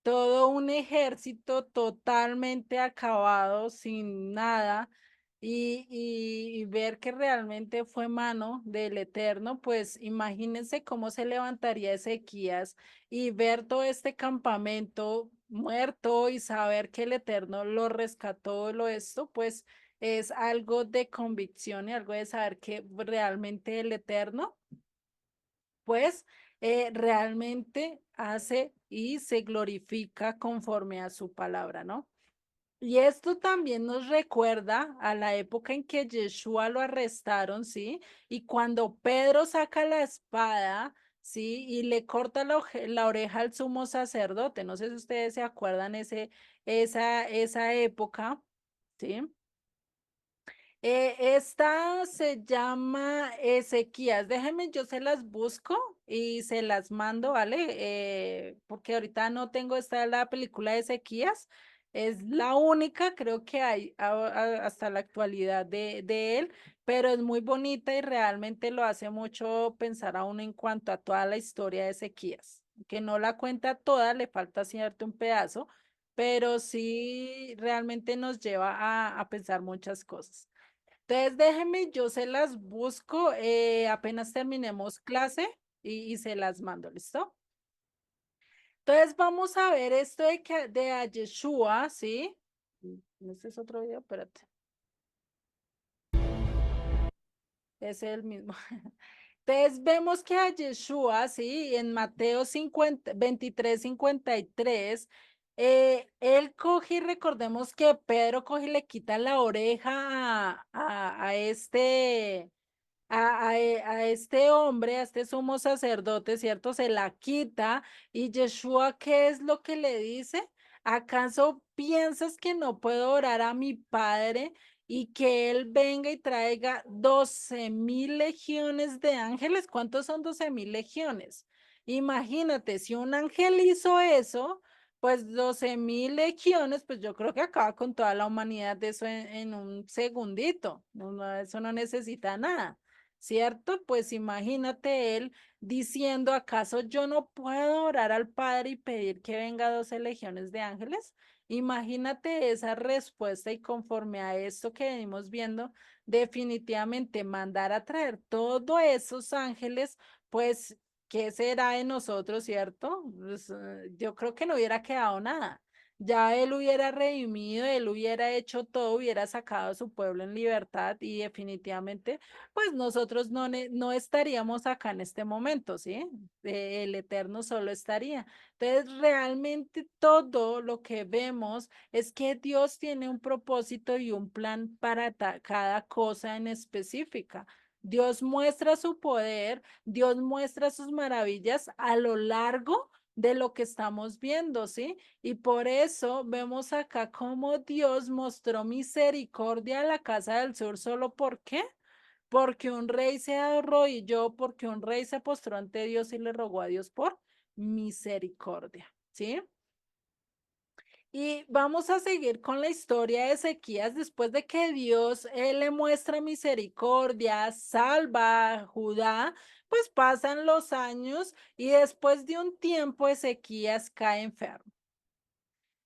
todo un ejército totalmente acabado, sin nada, y ver que realmente fue mano del Eterno, pues imagínense cómo se levantaría Ezequías y ver todo este campamento muerto y saber que el Eterno lo rescató, lo esto, pues es algo de convicción y algo de saber que realmente el Eterno pues realmente hace y se glorifica conforme a su palabra, ¿no? Y esto también nos recuerda a la época en que Yeshua lo arrestaron, ¿sí? Y cuando Pedro saca la espada, ¿sí? Y le corta la oreja al sumo sacerdote, no sé si ustedes se acuerdan esa época, ¿sí? Esta se llama Ezequías. Déjenme, yo se las busco y se las mando, ¿vale? Porque ahorita no tengo esta la película de Ezequías. Es la única, creo que hay hasta la actualidad de él, pero es muy bonita y realmente lo hace mucho pensar a uno en cuanto a toda la historia de Ezequías, que no la cuenta toda, le falta cierto un pedazo, pero sí realmente nos lleva a pensar muchas cosas. Entonces, déjenme, yo se las busco apenas terminemos clase y se las mando, ¿listo? Entonces, vamos a ver esto de a Yeshua, ¿sí? Este es otro video, espérate. Es el mismo. Entonces, vemos que a Yeshua, ¿sí? En Mateo 23:53, él coge y recordemos que Pedro coge y le quita la oreja a a este hombre, a este sumo sacerdote, ¿cierto? Se la quita y Yeshua, ¿qué es lo que le dice? ¿Acaso piensas que no puedo orar a mi Padre y que Él venga y traiga 12.000 legiones de ángeles? ¿Cuántos son 12.000 legiones? Imagínate, si un ángel hizo eso, pues 12.000 legiones, pues yo creo que acaba con toda la humanidad de eso en un segundito. Eso no necesita nada, ¿cierto? Pues imagínate él diciendo, ¿acaso yo no puedo orar al Padre y pedir que venga 12 legiones de ángeles? Imagínate esa respuesta y conforme a esto que venimos viendo, definitivamente mandar a traer todos esos ángeles, pues ¿qué será de nosotros, cierto? Pues, yo creo que no hubiera quedado nada. Ya él hubiera redimido, él hubiera hecho todo, hubiera sacado a su pueblo en libertad y definitivamente, pues nosotros no estaríamos acá en este momento, ¿sí? El Eterno solo estaría. Entonces, realmente todo lo que vemos es que Dios tiene un propósito y un plan para cada cosa en específica. Dios muestra su poder, Dios muestra sus maravillas a lo largo de lo que estamos viendo, ¿sí? Y por eso vemos acá cómo Dios mostró misericordia a la casa del sur, ¿solo por qué? Porque un rey se arrodilló, porque un rey se postró ante Dios y le rogó a Dios por misericordia, ¿sí? Y vamos a seguir con la historia de Ezequías después de que Dios le muestra misericordia, salva a Judá, pues pasan los años y después de un tiempo Ezequías cae enfermo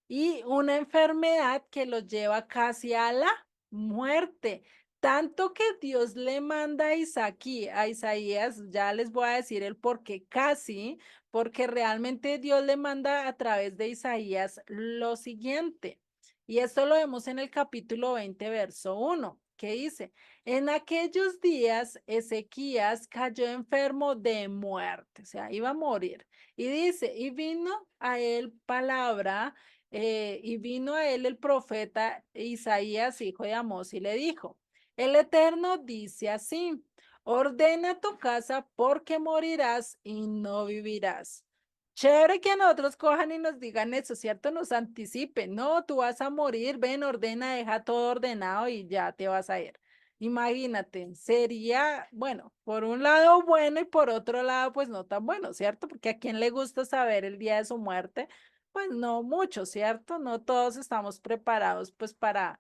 y una enfermedad que lo lleva casi a la muerte. Tanto que Dios le manda a Isaías, ya les voy a decir el por qué casi, porque realmente Dios le manda a través de Isaías lo siguiente. Y esto lo vemos en el capítulo 20, verso 1, que dice, en aquellos días Ezequías cayó enfermo de muerte, o sea, iba a morir. Y dice, y vino a él palabra y vino a él el profeta Isaías, hijo de Amós, y le dijo, el Eterno dice así, ordena tu casa porque morirás y no vivirás. Chévere que a nosotros cojan y nos digan eso, ¿cierto? Nos anticipen, no, tú vas a morir, ven, ordena, deja todo ordenado y ya te vas a ir. Imagínate, sería, bueno, por un lado bueno y por otro lado, pues no tan bueno, ¿cierto? Porque a quién le gusta saber el día de su muerte, pues no mucho, ¿cierto? No todos estamos preparados pues para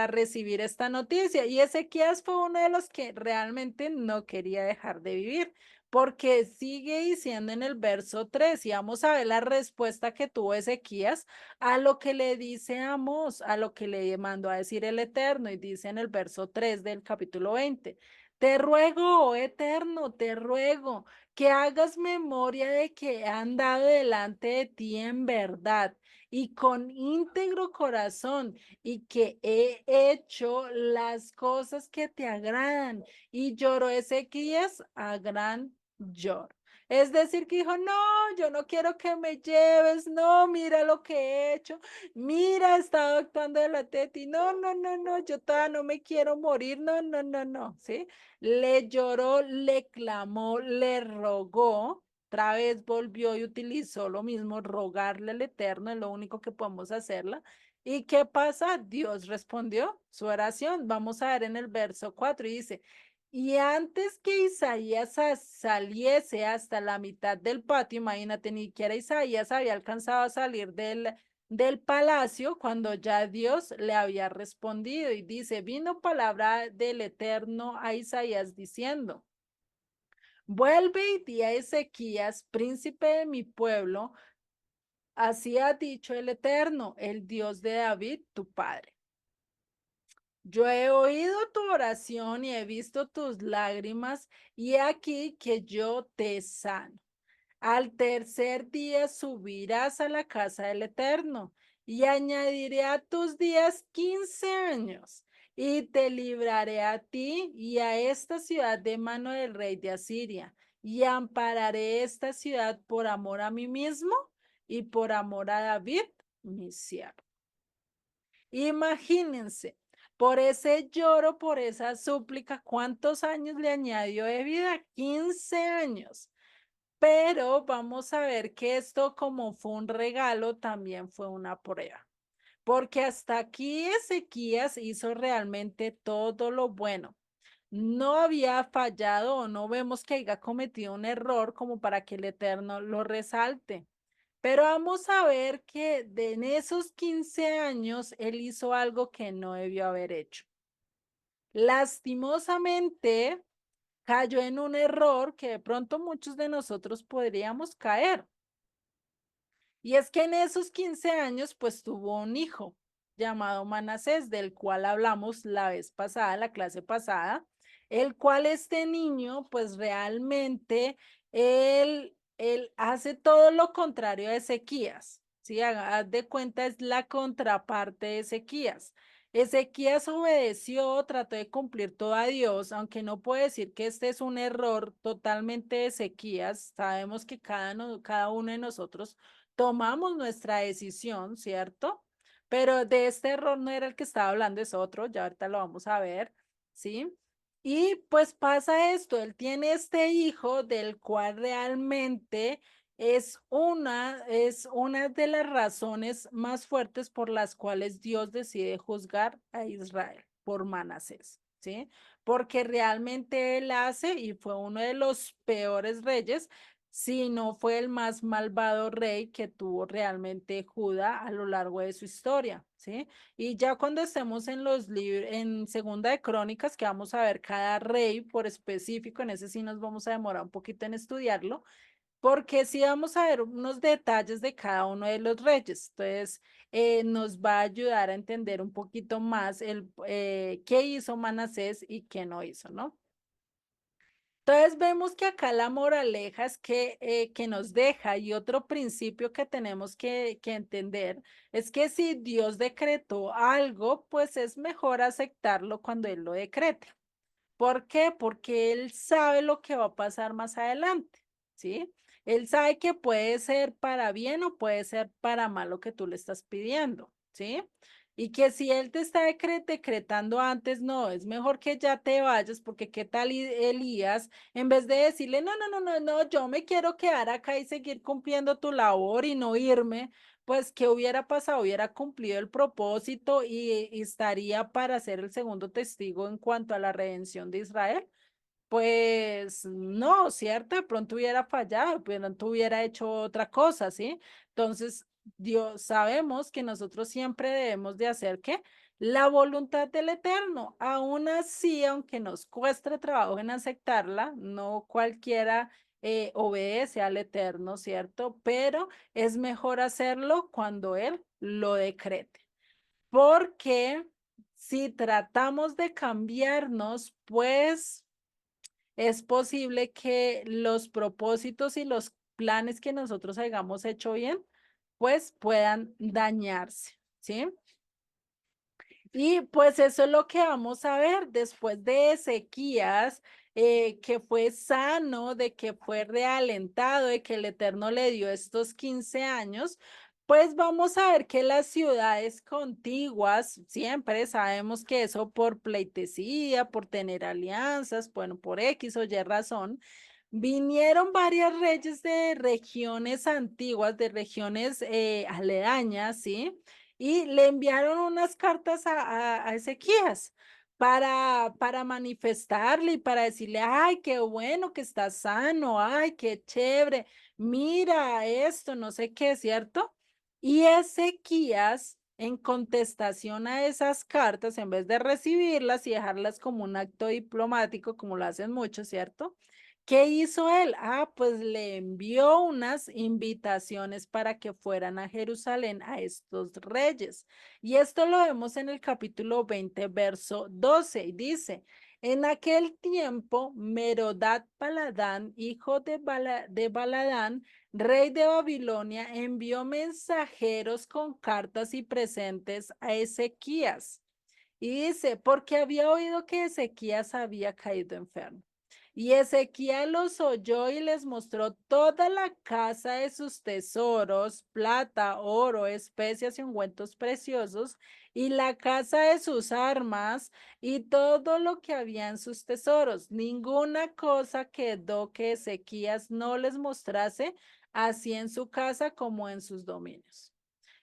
recibir esta noticia. Y Ezequías fue uno de los que realmente no quería dejar de vivir, porque sigue diciendo en el verso 3 y vamos a ver la respuesta que tuvo Ezequías a lo que le dice Amós, a lo que le mandó a decir el Eterno, y dice en el verso 3 del capítulo 20. Te ruego, oh Eterno, te ruego que hagas memoria de que he andado delante de ti en verdad y con íntegro corazón y que he hecho las cosas que te agradan. Y lloró Ezequías a gran lloro. Es decir, que dijo, no, yo no quiero que me lleves, no, mira lo que he hecho, mira, he estado actuando de la teti, no, no, no, no, yo todavía no me quiero morir, no, no, no, no, ¿sí? Le lloró, le clamó, le rogó, otra vez volvió y utilizó lo mismo, rogarle al Eterno, es lo único que podemos hacerla. ¿Y qué pasa? Dios respondió su oración. Vamos a ver en el verso 4 y dice, y antes que Isaías saliese hasta la mitad del patio, imagínate, ni siquiera Isaías había alcanzado a salir del palacio cuando ya Dios le había respondido y dice, vino palabra del Eterno a Isaías diciendo, vuelve y di a Ezequías, príncipe de mi pueblo, así ha dicho el Eterno, el Dios de David, tu padre. Yo he oído tu oración y he visto tus lágrimas, y he aquí que yo te sano. Al tercer día subirás a la casa del Eterno, y añadiré a tus días 15 años, y te libraré a ti y a esta ciudad de mano del rey de Asiria, y ampararé esta ciudad por amor a mí mismo y por amor a David, mi siervo. Imagínense, Por ese lloro, por esa súplica, ¿cuántos años le añadió de vida? 15 años. Pero vamos a ver que esto, como fue un regalo, también fue una prueba. Porque hasta aquí Ezequías hizo realmente todo lo bueno. No había fallado o no vemos que haya cometido un error como para que el Eterno lo resalte. Pero vamos a ver que en esos 15 años él hizo algo que no debió haber hecho. Lastimosamente cayó en un error que de pronto muchos de nosotros podríamos caer. Y es que en esos 15 años, pues tuvo un hijo llamado Manasés, del cual hablamos la vez pasada, la clase pasada, el cual este niño, pues realmente, él hace todo lo contrario a Ezequías, ¿sí? Haz de cuenta, es la contraparte de Ezequías. Ezequías obedeció, trató de cumplir todo a Dios, aunque no puedo decir que este es un error totalmente de Ezequías. Sabemos que cada uno de nosotros tomamos nuestra decisión, ¿cierto? Pero de este error no era el que estaba hablando, es otro, ya ahorita lo vamos a ver, ¿sí? Y pues pasa esto, él tiene este hijo del cual realmente es una de las razones más fuertes por las cuales Dios decide juzgar a Israel por Manasés, ¿sí? Porque realmente él hace y fue uno de los peores reyes, si no fue el más malvado rey que tuvo realmente Judá a lo largo de su historia, ¿sí? Y ya cuando estemos en los libros, en Segunda de Crónicas, que vamos a ver cada rey por específico, en ese sí nos vamos a demorar un poquito en estudiarlo, porque sí vamos a ver unos detalles de cada uno de los reyes. Entonces, nos va a ayudar a entender un poquito más qué hizo Manasés y qué no hizo, ¿no? Entonces vemos que acá la moraleja es que nos deja y otro principio que tenemos que entender es que si Dios decretó algo, pues es mejor aceptarlo cuando Él lo decrete. ¿Por qué? Porque Él sabe lo que va a pasar más adelante, ¿sí? Él sabe que puede ser para bien o puede ser para mal lo que tú le estás pidiendo, ¿sí? Y que si Él te está decretando antes, no, es mejor que ya te vayas, porque qué tal Elías, en vez de decirle, no, no, no, no, no, yo me quiero quedar acá y seguir cumpliendo tu labor y no irme, pues, ¿qué hubiera pasado? Hubiera cumplido el propósito y estaría para ser el segundo testigo en cuanto a la redención de Israel. Pues no, ¿cierto? De pronto hubiera fallado, de pronto hubiera hecho otra cosa, ¿sí? Entonces, Dios, sabemos que nosotros siempre debemos de hacer ¿qué? La voluntad del Eterno. Aún así, aunque nos cueste trabajo en aceptarla, no cualquiera obedece al Eterno, ¿cierto? Pero es mejor hacerlo cuando Él lo decrete. Porque si tratamos de cambiarnos, pues es posible que los propósitos y los planes que nosotros hayamos hecho bien, pues puedan dañarse, ¿sí? Y pues eso es lo que vamos a ver después de Ezequías, que fue sano, de que fue realentado, de que el Eterno le dio estos 15 años. Pues vamos a ver que las ciudades contiguas, siempre sabemos que eso por pleitesía, por tener alianzas, bueno, por X o Y razón, vinieron varios reyes de regiones antiguas, de regiones aledañas, ¿sí? Y le enviaron unas cartas a Ezequías para manifestarle y para decirle, ay, qué bueno que está sano, ay, qué chévere, mira esto, no sé qué, ¿cierto? Y Ezequías, en contestación a esas cartas, en vez de recibirlas y dejarlas como un acto diplomático, como lo hacen muchos, ¿cierto? ¿Qué hizo él? Ah, pues le envió unas invitaciones para que fueran a Jerusalén a estos reyes. Y esto lo vemos en el capítulo 20, verso 12. Y dice, en aquel tiempo, Merodach Baladán, hijo de Baladán, rey de Babilonia, envió mensajeros con cartas y presentes a Ezequías. Y dice, porque había oído que Ezequías había caído enfermo. Y Ezequías los oyó y les mostró toda la casa de sus tesoros, plata, oro, especias y ungüentos preciosos, y la casa de sus armas, y todo lo que había en sus tesoros. Ninguna cosa quedó que Ezequías no les mostrase, así en su casa como en sus dominios.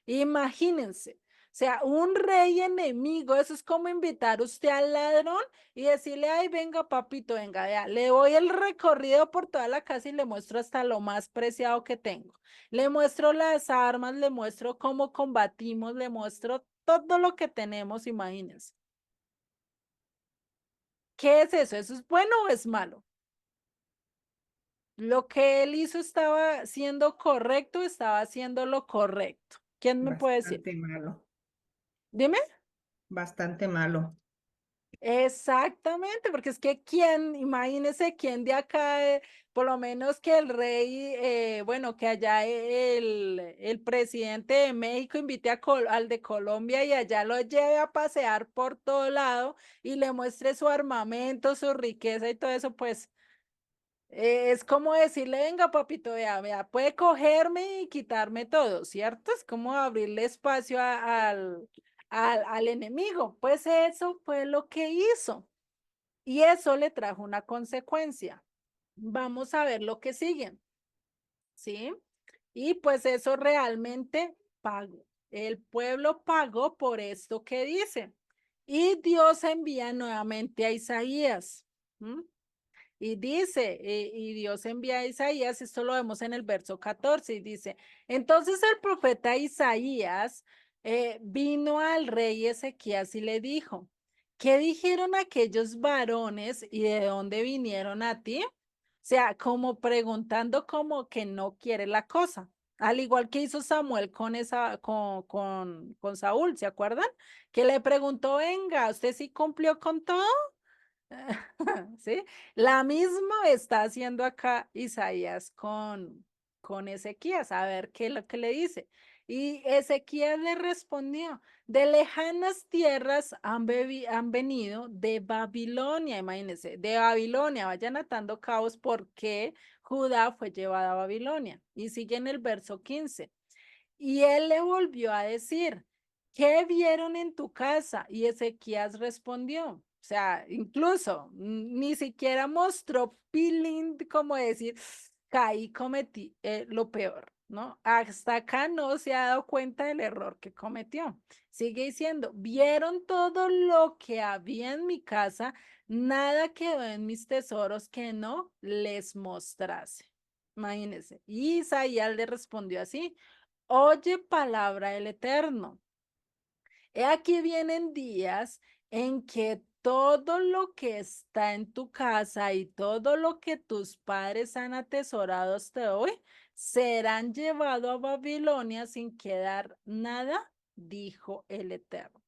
Imagínense, o sea, un rey enemigo, eso es como invitar usted al ladrón y decirle, ay, venga, papito, venga, vea, le voy el recorrido por toda la casa y le muestro hasta lo más preciado que tengo. Le muestro las armas, le muestro cómo combatimos, le muestro todo lo que tenemos, imagínense. ¿Qué es eso? ¿Eso es bueno o es malo? Lo que él hizo estaba siendo correcto, estaba haciendo lo correcto. ¿Quién me puede decir? Bastante malo, Dime. bastante malo. Exactamente, porque es que quién, imagínese quién de acá, por lo menos que el rey, bueno, que allá el presidente de México invite al de Colombia y allá lo lleve a pasear por todo lado y le muestre su armamento, su riqueza y todo eso, pues es como decirle, venga, papito, vea, vea, puede cogerme y quitarme todo, ¿cierto? Es como abrirle espacio al enemigo. Pues eso fue lo que hizo. Y eso le trajo una consecuencia. Vamos a ver lo que sigue, ¿sí? Y pues eso realmente pagó. El pueblo pagó por esto que dice. Y Dios envía nuevamente a Isaías. ¿M? Y dice, y Dios envía a Isaías, esto lo vemos en el verso 14, y dice, entonces el profeta Isaías vino al rey Ezequías y le dijo, ¿qué dijeron aquellos varones y de dónde vinieron a ti? O sea, como preguntando como que no quiere la cosa. Al igual que hizo Samuel con con Saúl, ¿se acuerdan? Que le preguntó, venga, ¿usted sí cumplió con todo? ¿Sí? La misma está haciendo acá Isaías con Ezequías, a ver qué es lo que le dice. Y Ezequías le respondió, de lejanas tierras han venido de Babilonia, imagínense, de Babilonia, vayan atando cabos porque Judá fue llevada a Babilonia. Y sigue en el verso 15. Y él le volvió a decir, ¿qué vieron en tu casa? Y Ezequías respondió, o sea, incluso ni siquiera mostró pilín, como decir, caí, cometí lo peor, ¿no? Hasta acá no se ha dado cuenta del error que cometió. Sigue diciendo, vieron todo lo que había en mi casa, nada quedó en mis tesoros que no les mostrase. Imagínense. Y Isaías le respondió así. Oye palabra del Eterno. He aquí vienen días en que todo lo que está en tu casa y todo lo que tus padres han atesorado hasta hoy serán llevados a Babilonia sin quedar nada, dijo el Eterno.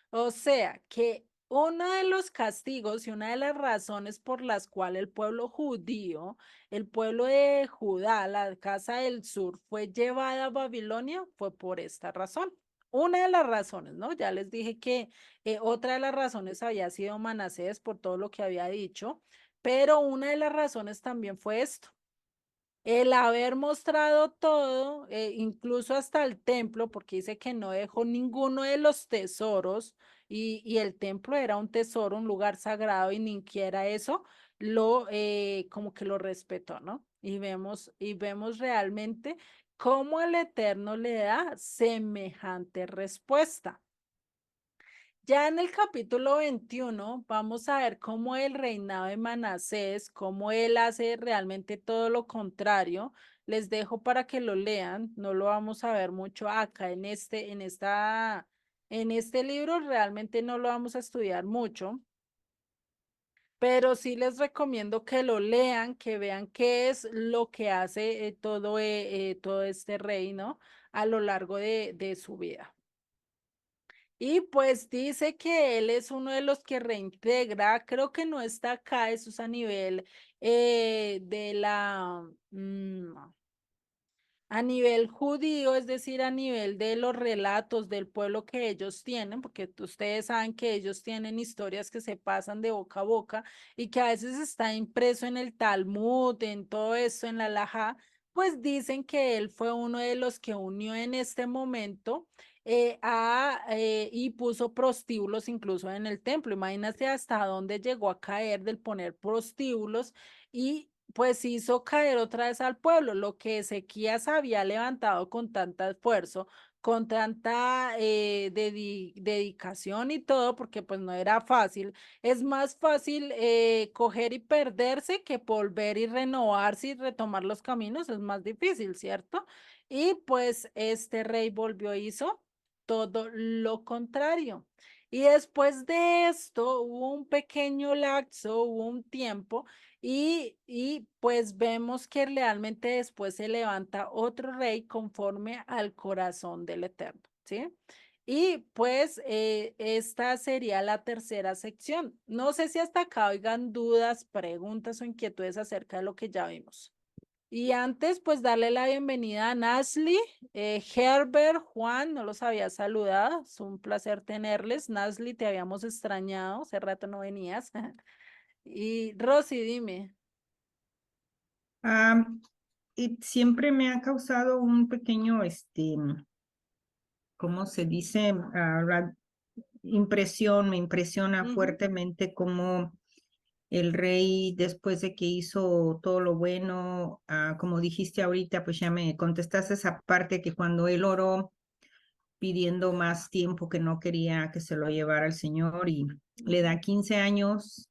O sea que uno de los castigos y una de las razones por las cuales el pueblo judío, el pueblo de Judá, la casa del sur, fue llevada a Babilonia fue por esta razón. Una de las razones, ¿no? Ya les dije que otra de las razones había sido Manasés por todo lo que había dicho, pero una de las razones también fue esto. El haber mostrado todo, incluso hasta el templo, porque dice que no dejó ninguno de los tesoros y el templo era un tesoro, un lugar sagrado y ni siquiera eso lo como que lo respetó, ¿no? Y vemos realmente cómo el Eterno le da semejante respuesta. Ya en el capítulo 21 vamos a ver cómo el reinado de Manasés, cómo él hace realmente todo lo contrario. Les dejo para que lo lean, no lo vamos a ver mucho acá en este libro, realmente no lo vamos a estudiar mucho, pero sí les recomiendo que lo lean, que vean qué es lo que hace todo este reino a lo largo de su vida. Y pues dice que él es uno de los que reintegra, creo que no está acá, eso es a nivel de a nivel judío, es decir, a nivel de los relatos del pueblo que ellos tienen, porque ustedes saben que ellos tienen historias que se pasan de boca a boca y que a veces está impreso en el Talmud, en todo esto, en la Halajá, pues dicen que él fue uno de los que unió en este momento y puso prostíbulos incluso en el templo. Imagínate hasta dónde llegó a caer del poner prostíbulos y pues hizo caer otra vez al pueblo, lo que Ezequías había levantado con tanto esfuerzo, con tanta dedicación y todo, porque pues no era fácil. Es más fácil coger y perderse que volver y renovarse y retomar los caminos, es más difícil, ¿cierto? Y pues este rey volvió, hizo todo lo contrario. Y después de esto hubo un pequeño lapso, hubo un tiempo y pues vemos que realmente después se levanta otro rey conforme al corazón del Eterno, ¿sí? Y pues esta sería la tercera sección. No sé si hasta acá oigan dudas, preguntas o inquietudes acerca de lo que ya vimos. Y antes, pues darle la bienvenida a Nasli, Herbert, Juan, no los había saludado, es un placer tenerles. Nasli, te habíamos extrañado, hace rato no venías. Y Rosy, dime. Ah, y siempre me ha causado un pequeño, ¿cómo se dice? Impresión, me impresiona Ujú. fuertemente cómo el rey, después de que hizo todo lo bueno, como dijiste ahorita, pues ya me contestaste esa parte que cuando él oró pidiendo más tiempo que no quería que se lo llevara el Señor y le da 15 años.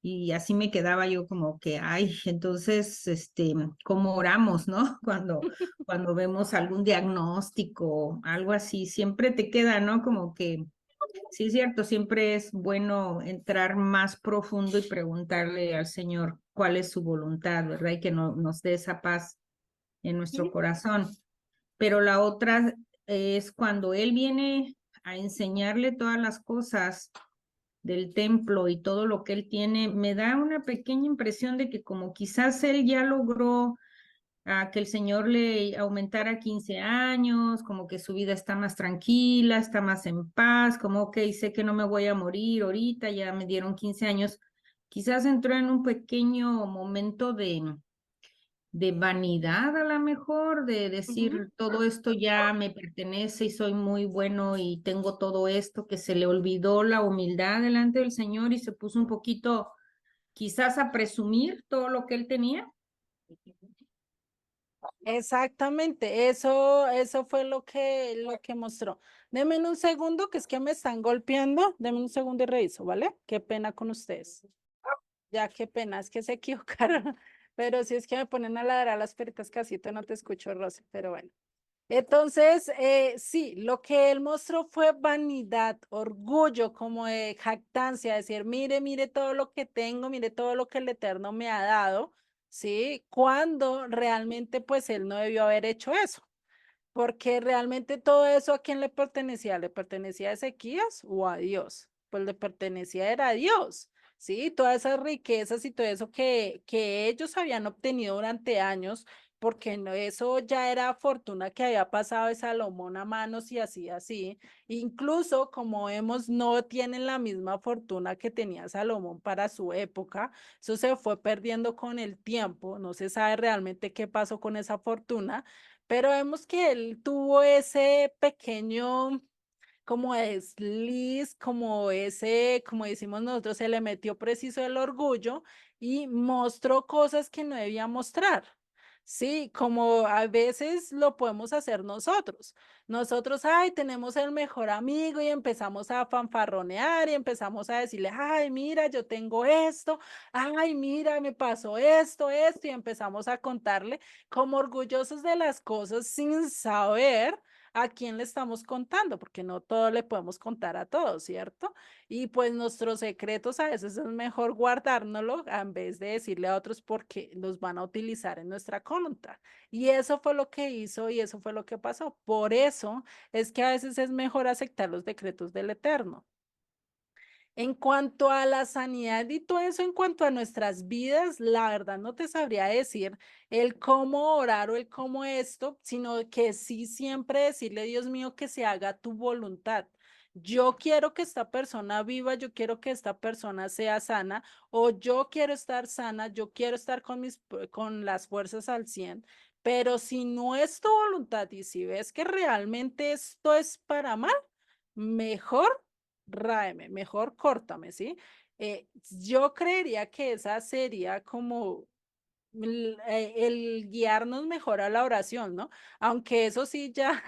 Y así me quedaba yo como que, ay, entonces, ¿cómo oramos, no? Cuando vemos algún diagnóstico, algo así, siempre te queda, ¿no? Como que, sí es cierto, siempre es bueno entrar más profundo y preguntarle al Señor cuál es su voluntad, ¿verdad? Y que nos dé esa paz en nuestro Sí. corazón. Pero la otra es cuando Él viene a enseñarle todas las cosas del templo y todo lo que él tiene, me da una pequeña impresión de que como quizás él ya logró que el Señor le aumentara 15 años, como que su vida está más tranquila, está más en paz, como, ok, sé que no me voy a morir ahorita, ya me dieron 15 años, quizás entró en un pequeño momento de vanidad a lo mejor, de Ujú. decir todo esto ya me pertenece y soy muy bueno y tengo todo esto, que se le olvidó la humildad delante del Señor y se puso un poquito quizás a presumir todo lo que él tenía. Exactamente, eso fue lo que mostró. Denme un segundo, que es que me están golpeando. Denme un segundo y reviso, ¿vale? Qué pena con ustedes. Ya, qué pena, es que se equivocaron. Pero si es que me ponen a ladrar las peritas casito, no te escucho, Rosy, pero bueno. Entonces, sí, lo que él mostró fue vanidad, orgullo, como de jactancia, decir, mire, mire todo lo que tengo, mire todo lo que el Eterno me ha dado, ¿sí? Cuando realmente, pues, él no debió haber hecho eso, porque realmente todo eso, ¿a quién le pertenecía? ¿Le pertenecía a Ezequías o a Dios? Pues le pertenecía era a Dios, ¿sí? Todas esas riquezas y todo eso que ellos habían obtenido durante años, porque no, eso ya era fortuna que había pasado de Salomón a manos y así, así. Incluso, como vemos, no tienen la misma fortuna que tenía Salomón para su época. Eso se fue perdiendo con el tiempo. No se sabe realmente qué pasó con esa fortuna, pero vemos que él tuvo ese pequeño como desliz, como ese, como decimos nosotros, se le metió preciso el orgullo y mostró cosas que no debía mostrar. Sí, como a veces lo podemos hacer nosotros. Nosotros, ay, tenemos el mejor amigo y empezamos a fanfarronear y empezamos a decirle, ay, mira, yo tengo esto, ay, mira, me pasó esto, y empezamos a contarle como orgullosos de las cosas sin saber a quién le estamos contando, porque no todo le podemos contar a todos, ¿cierto? Y pues nuestros secretos a veces es mejor guardárnoslo en vez de decirle a otros porque los van a utilizar en nuestra contra. Y eso fue lo que hizo y eso fue lo que pasó. Por eso es que a veces es mejor aceptar los decretos del Eterno. En cuanto a la sanidad y todo eso, en cuanto a nuestras vidas, la verdad no te sabría decir el cómo orar o el cómo esto, sino que sí siempre decirle, Dios mío, que se haga tu voluntad. Yo quiero que esta persona viva, yo quiero que esta persona sea sana, o yo quiero estar sana, yo quiero estar con las fuerzas al 100, pero si no es tu voluntad y si ves que realmente esto es para mal, mejor ráeme, mejor córtame, ¿sí? Yo creería que esa sería como el guiarnos mejor a la oración, ¿no? Aunque eso sí, ya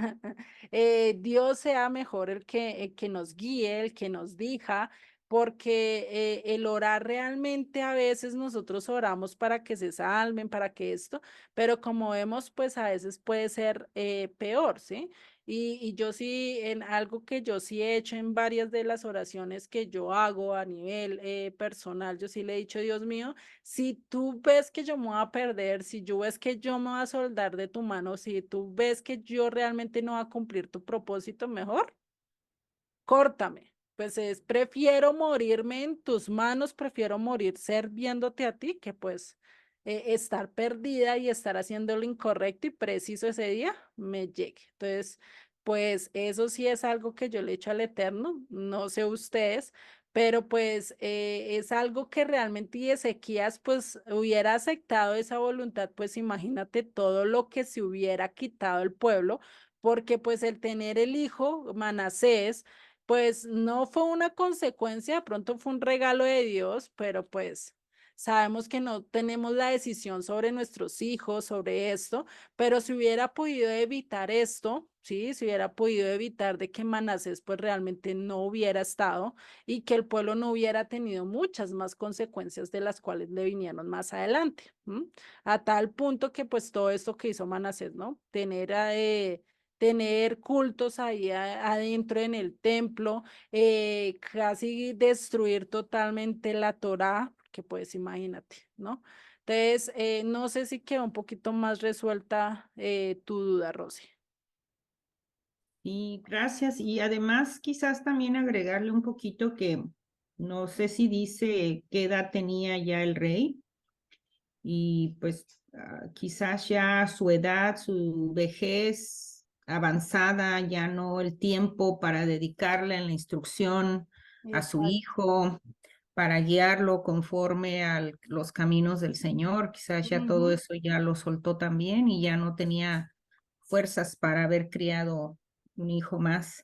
Dios sea mejor el que nos guíe, el que nos diga, porque el orar realmente a veces nosotros oramos para que se salven, para que esto, pero como vemos, pues a veces puede ser peor, ¿sí? Y yo sí, en algo que yo sí he hecho en varias de las oraciones que yo hago a nivel personal, yo sí le he dicho, Dios mío, si tú ves que yo me voy a perder, si yo ves que yo me voy a soldar de tu mano, si tú ves que yo realmente no voy a cumplir tu propósito, mejor córtame. Pues prefiero morirme en tus manos, prefiero morir sirviéndote a ti que pues estar perdida y estar haciendo lo incorrecto y preciso ese día me llegue. Entonces, pues eso sí es algo que yo le echo al Eterno, no sé ustedes, pero pues es algo que realmente y Ezequías pues hubiera aceptado esa voluntad, pues imagínate todo lo que se hubiera quitado el pueblo, porque pues el tener el hijo Manasés, pues no fue una consecuencia, de pronto fue un regalo de Dios, pero pues sabemos que no tenemos la decisión sobre nuestros hijos, sobre esto, pero si hubiera podido evitar esto, sí, si hubiera podido evitar de que Manasés pues realmente no hubiera estado y que el pueblo no hubiera tenido muchas más consecuencias de las cuales le vinieron más adelante, ¿m? A tal punto que pues todo esto que hizo Manasés, ¿no? Tener cultos ahí adentro en el templo, casi destruir totalmente la Torá, que pues imagínate, ¿no? Entonces, no sé si quedó un poquito más resuelta tu duda, Rosy. Y gracias. Y además quizás también agregarle un poquito que no sé si dice qué edad tenía ya el rey y pues quizás ya su edad, su vejez avanzada, ya no el tiempo para dedicarle en la instrucción a su Exacto. hijo, para guiarlo conforme a los caminos del Señor. Quizás ya todo Ujú. eso ya lo soltó también y ya no tenía fuerzas para haber criado un hijo más.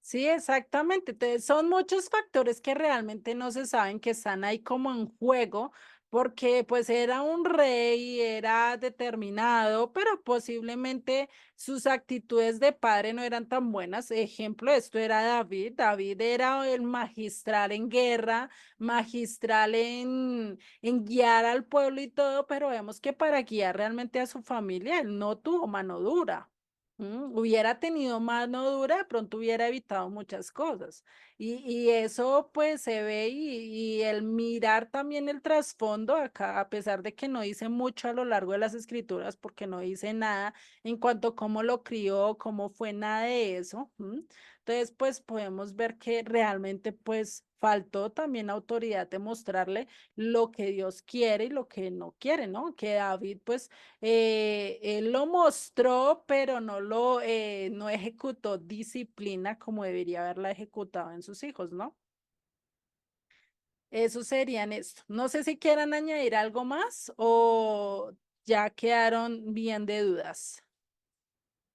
Sí, exactamente. Entonces, son muchos factores que realmente no se saben que están ahí como en juego, porque pues era un rey, era determinado, pero posiblemente sus actitudes de padre no eran tan buenas. Ejemplo, esto era David. David era el magistral en guerra, magistral en guiar al pueblo y todo, pero vemos que para guiar realmente a su familia, él no tuvo mano dura. Hubiera tenido mano dura, de pronto hubiera evitado muchas cosas. Y eso pues se ve y el mirar también el trasfondo acá, a pesar de que no dice mucho a lo largo de las escrituras, porque no dice nada en cuanto a cómo lo crió, cómo fue nada de eso. Entonces pues podemos ver que realmente pues faltó también autoridad de mostrarle lo que Dios quiere y lo que no quiere, ¿no? Que David pues él lo mostró, pero no ejecutó disciplina como debería haberla ejecutado en sus hijos, ¿no? Eso serían esto. No sé si quieran añadir algo más o ya quedaron bien de dudas,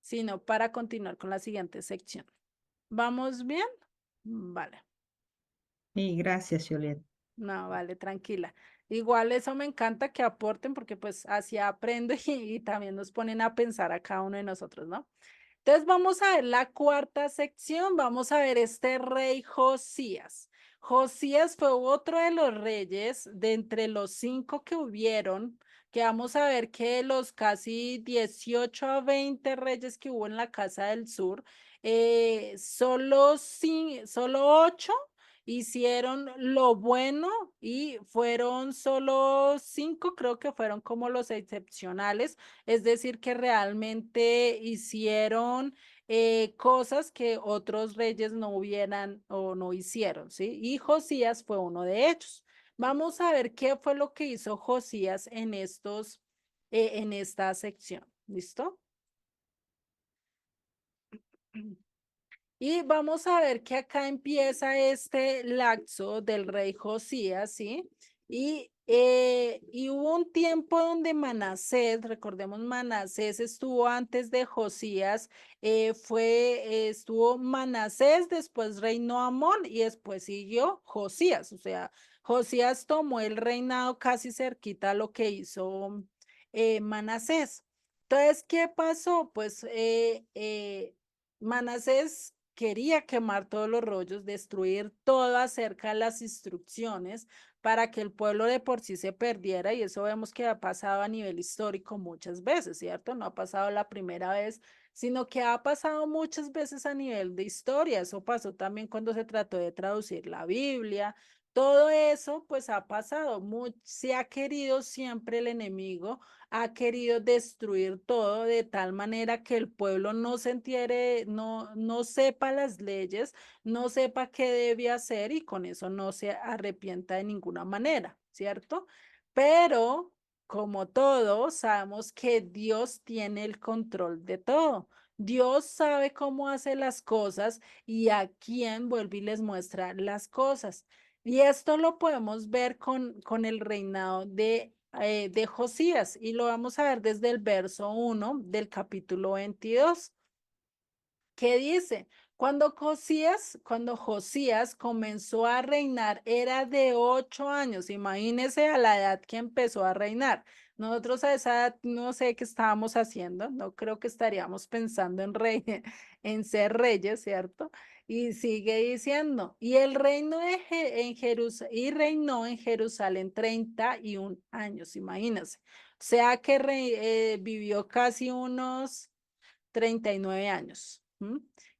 sino para continuar con la siguiente sección. ¿Vamos bien? Vale. Y gracias, Juliet. No, vale, tranquila. Igual eso me encanta que aporten porque pues así aprendo y también nos ponen a pensar a cada uno de nosotros, ¿no? Entonces vamos a ver la cuarta sección, vamos a ver este rey Josías. Josías fue otro de los reyes de entre los cinco que hubieron, que vamos a ver que de los casi 18 a 20 reyes que hubo en la Casa del Sur, solo ocho hicieron lo bueno y fueron solo cinco, creo que fueron como los excepcionales, es decir, que realmente hicieron cosas que otros reyes no hubieran o no hicieron, ¿sí? Y Josías fue uno de ellos. Vamos a ver qué fue lo que hizo Josías en esta sección. ¿Listo? Y vamos a ver que acá empieza este lapso del rey Josías, ¿sí? Y hubo un tiempo donde Manasés, recordemos, Manasés estuvo antes de Josías, estuvo Manasés, después reinó Amón y después siguió Josías, o sea, Josías tomó el reinado casi cerquita a lo que hizo Manasés. Entonces, ¿qué pasó? Pues Manasés quería quemar todos los rollos, destruir todo acerca de las instrucciones para que el pueblo de por sí se perdiera, y eso vemos que ha pasado a nivel histórico muchas veces, ¿cierto? No ha pasado la primera vez, sino que ha pasado muchas veces a nivel de historia. Eso pasó también cuando se trató de traducir la Biblia. Todo eso pues ha pasado. Se ha querido siempre el enemigo ha querido destruir todo de tal manera que el pueblo no se entere, no sepa las leyes, no sepa qué debe hacer y con eso no se arrepienta de ninguna manera, ¿cierto? Pero como todos, sabemos que Dios tiene el control de todo. Dios sabe cómo hace las cosas y a quién vuelve y les muestra las cosas. Y esto lo podemos ver con el reinado de Josías y lo vamos a ver desde el verso 1 del capítulo 22. ¿Qué dice? Cuando Josías comenzó a reinar, era de 8 años. Imagínese a la edad que empezó a reinar. Nosotros a esa edad no sé qué estábamos haciendo, no creo que estaríamos pensando en rey, en ser reyes, ¿cierto? Y sigue diciendo, y el reino en Jerusalén, y reinó en Jerusalén 31 años, imagínense. O sea que vivió casi unos 39 años.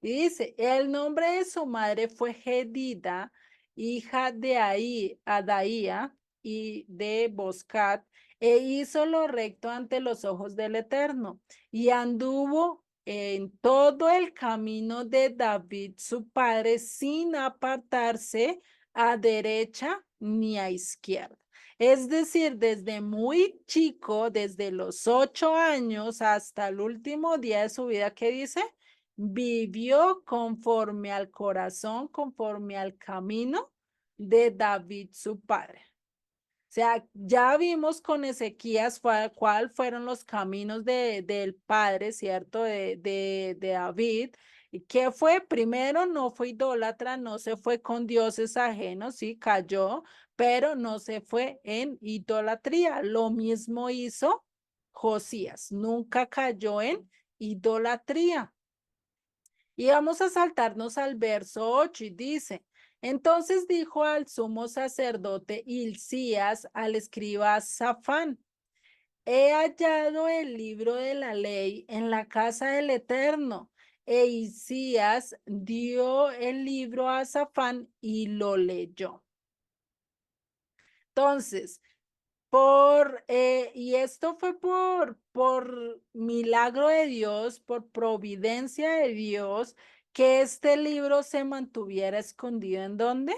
Y dice, el nombre de su madre fue Gedida, hija de Adaía y de Boscat, e hizo lo recto ante los ojos del Eterno, y anduvo en todo el camino de David, su padre, sin apartarse a derecha ni a izquierda. Es decir, desde muy chico, desde los 8 años hasta el último día de su vida, ¿qué dice? Vivió conforme al corazón, conforme al camino de David, su padre. O sea, ya vimos con Ezequías cuál fueron los caminos del padre, ¿cierto? De David. ¿Y qué fue? Primero, no fue idólatra, no se fue con dioses ajenos, sí, cayó, pero no se fue en idolatría. Lo mismo hizo Josías, nunca cayó en idolatría. Y vamos a saltarnos al verso 8 y dice, entonces dijo al sumo sacerdote Hilcías al escriba Safán, he hallado el libro de la ley en la casa del Eterno. E Hilcías dio el libro a Safán y lo leyó. Entonces, y esto fue por milagro de Dios, por providencia de Dios, que este libro se mantuviera escondido ¿en dónde?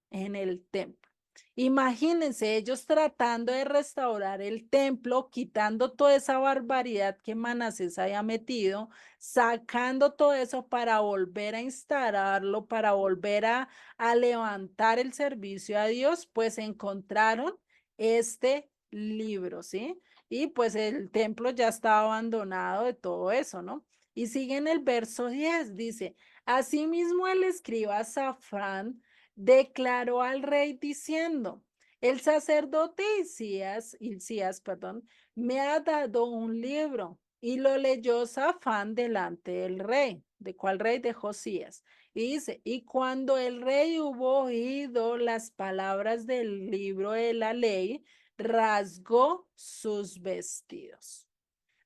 En el templo. Imagínense ellos tratando de restaurar el templo, quitando toda esa barbaridad que Manasés había metido, sacando todo eso para volver a instalarlo, para volver a levantar el servicio a Dios, pues encontraron este libro, ¿sí? Y pues el templo ya estaba abandonado de todo eso, ¿no? Y sigue en el verso 10, dice, asimismo el escriba Safrán declaró al rey diciendo, el sacerdote Hilcías, perdón, me ha dado un libro y lo leyó Safán delante del rey. ¿De cuál rey? De Josías. Y dice, y cuando el rey hubo oído las palabras del libro de la ley, rasgó sus vestidos.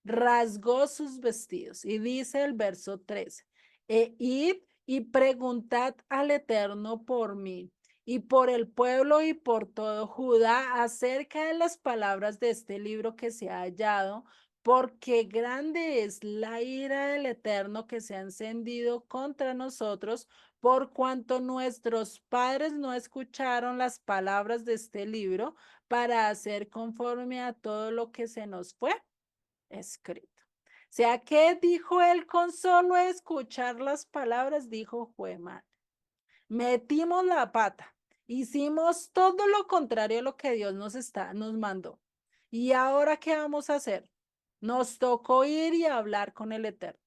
Rasgó sus vestidos. Y dice el verso 13, id y preguntad al Eterno por mí y por el pueblo y por todo Judá acerca de las palabras de este libro que se ha hallado, porque grande es la ira del Eterno que se ha encendido contra nosotros, por cuanto nuestros padres no escucharon las palabras de este libro para hacer conforme a todo lo que se nos fue escrito. O sea, ¿qué dijo él con solo escuchar las palabras? Dijo, fue mal. Metimos la pata, hicimos todo lo contrario a lo que Dios nos mandó. ¿Y ahora qué vamos a hacer? Nos tocó ir y hablar con el Eterno.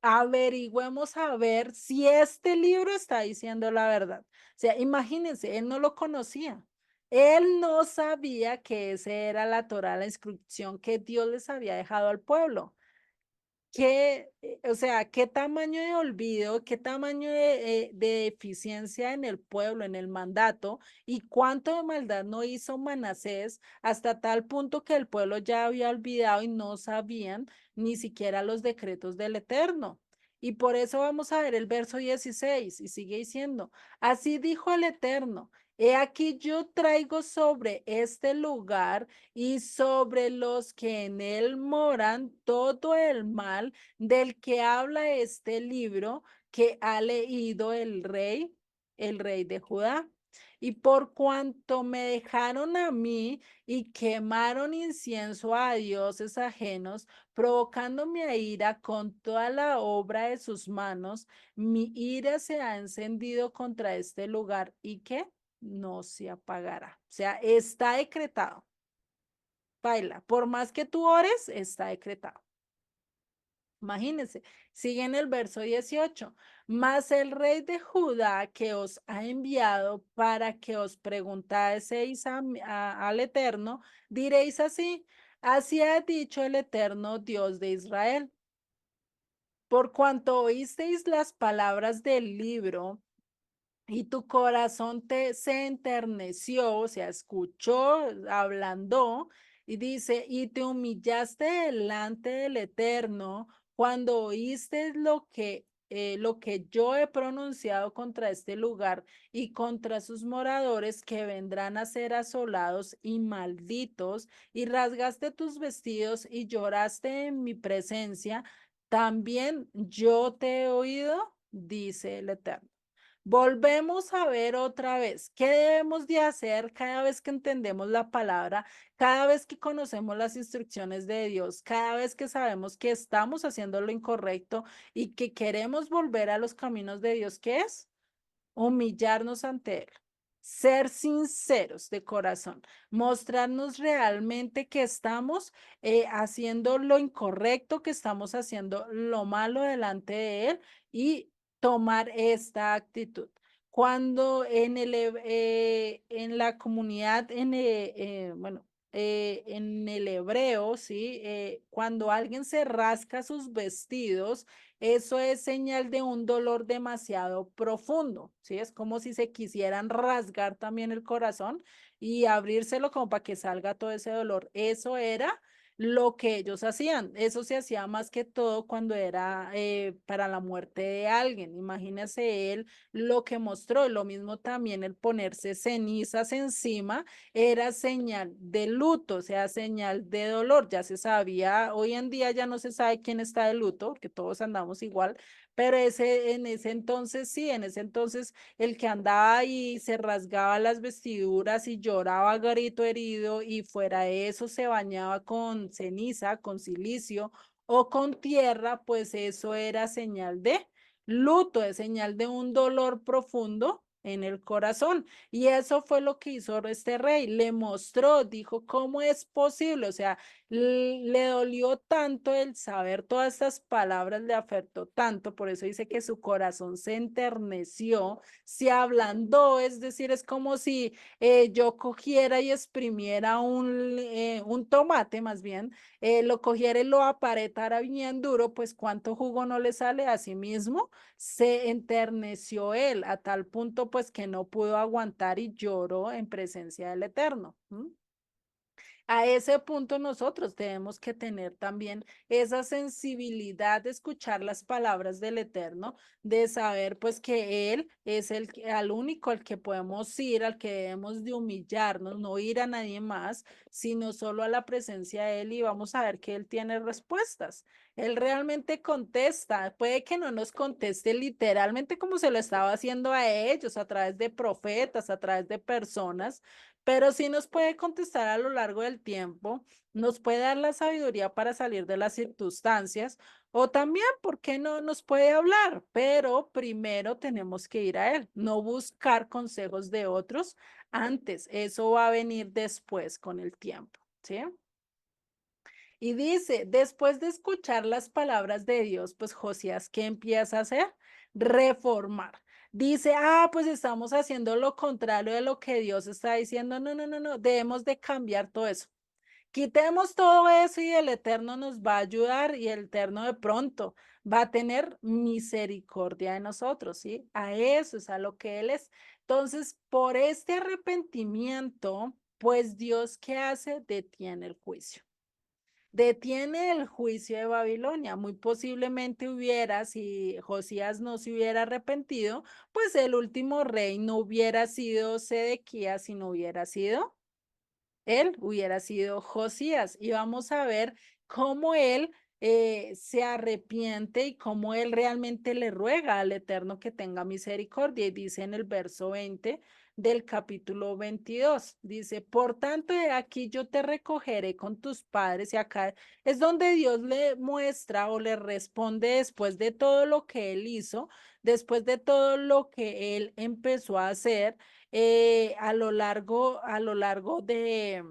Averigüemos a ver si este libro está diciendo la verdad. O sea, imagínense, él no lo conocía. Él no sabía que ese era la Torá, la instrucción que Dios les había dejado al pueblo. O sea, qué tamaño de olvido, qué tamaño de deficiencia en el pueblo, en el mandato, y cuánto de maldad no hizo Manasés hasta tal punto que el pueblo ya había olvidado y no sabían ni siquiera los decretos del Eterno. Y por eso vamos a ver el verso 16 y sigue diciendo, así dijo el Eterno, he aquí yo traigo sobre este lugar y sobre los que en él moran todo el mal del que habla este libro que ha leído el rey de Judá. Y por cuanto me dejaron a mí y quemaron incienso a dioses ajenos, provocándome a ira con toda la obra de sus manos, mi ira se ha encendido contra este lugar y que no se apagará. O sea, está decretado. Baila, por más que tú ores, está decretado. Imagínense, sigue en el verso 18. Mas el rey de Judá que os ha enviado para que os preguntaseis al Eterno, diréis así, así ha dicho el Eterno Dios de Israel. Por cuanto oísteis las palabras del libro y tu corazón se enterneció, o sea, escuchó, ablandó, y dice, y te humillaste delante del Eterno cuando oíste lo que yo he pronunciado contra este lugar y contra sus moradores que vendrán a ser asolados y malditos, y rasgaste tus vestidos y lloraste en mi presencia, también yo te he oído, dice el Eterno. Volvemos a ver otra vez qué debemos de hacer cada vez que entendemos la palabra, cada vez que conocemos las instrucciones de Dios, cada vez que sabemos que estamos haciendo lo incorrecto y que queremos volver a los caminos de Dios, ¿qué es? Humillarnos ante Él, ser sinceros de corazón, mostrarnos realmente que estamos haciendo lo incorrecto, que estamos haciendo lo malo delante de Él y tomar esta actitud. Cuando en la comunidad, en el hebreo, ¿sí? Cuando alguien se rasca sus vestidos, eso es señal de un dolor demasiado profundo, ¿sí? Es como si se quisieran rasgar también el corazón y abrírselo como para que salga todo ese dolor. Eso era lo que ellos hacían. Eso se hacía más que todo cuando era para la muerte de alguien. Imagínese él lo que mostró. Lo mismo también el ponerse cenizas encima era señal de luto, o sea, señal de dolor. Ya se sabía, hoy en día ya no se sabe quién está de luto, porque todos andamos igual, pero en ese entonces sí, en ese entonces el que andaba y se rasgaba las vestiduras y lloraba a grito herido y fuera de eso se bañaba con ceniza, con silicio o con tierra, pues eso era señal de luto, es señal de un dolor profundo en el corazón. Y eso fue lo que hizo este rey, le mostró, dijo, ¿cómo es posible? O sea, le dolió tanto el saber todas estas palabras, le afectó tanto, por eso dice que su corazón se enterneció, se ablandó, es decir, es como si yo cogiera y exprimiera un tomate más bien, lo cogiera y lo aparetara bien duro, pues cuánto jugo no le sale a sí mismo, se enterneció él a tal punto pues que no pudo aguantar y lloró en presencia del Eterno. A ese punto nosotros tenemos que tener también esa sensibilidad de escuchar las palabras del Eterno, de saber pues que Él es al único al que podemos ir, al que debemos de humillarnos, no ir a nadie más, sino solo a la presencia de Él y vamos a ver que Él tiene respuestas. Él realmente contesta, puede que no nos conteste literalmente como se lo estaba haciendo a ellos, a través de profetas, a través de personas, pero sí nos puede contestar a lo largo del tiempo, nos puede dar la sabiduría para salir de las circunstancias o también, ¿por qué no nos puede hablar? Pero primero tenemos que ir a él, no buscar consejos de otros antes, eso va a venir después con el tiempo, ¿sí? Y dice, después de escuchar las palabras de Dios, pues Josías, ¿qué empieza a hacer? Reformar. Dice, pues estamos haciendo lo contrario de lo que Dios está diciendo. No, no, no, no, debemos de cambiar todo eso. Quitemos todo eso y el Eterno nos va a ayudar y el Eterno de pronto va a tener misericordia de nosotros, ¿sí? A eso es a lo que Él es. Entonces, por este arrepentimiento, pues Dios, ¿qué hace? Detiene el juicio. Detiene el juicio de Babilonia. Muy posiblemente hubiera, si Josías no se hubiera arrepentido, pues el último rey no hubiera sido Sedequías, sino hubiera sido él, hubiera sido Josías. Y vamos a ver cómo él se arrepiente y cómo él realmente le ruega al Eterno que tenga misericordia. Y dice en el verso 20 del capítulo 22, dice, por tanto, de aquí yo te recogeré con tus padres. Y acá es donde Dios le muestra o le responde después de todo lo que él hizo, después de todo lo que él empezó a hacer a lo largo a lo largo de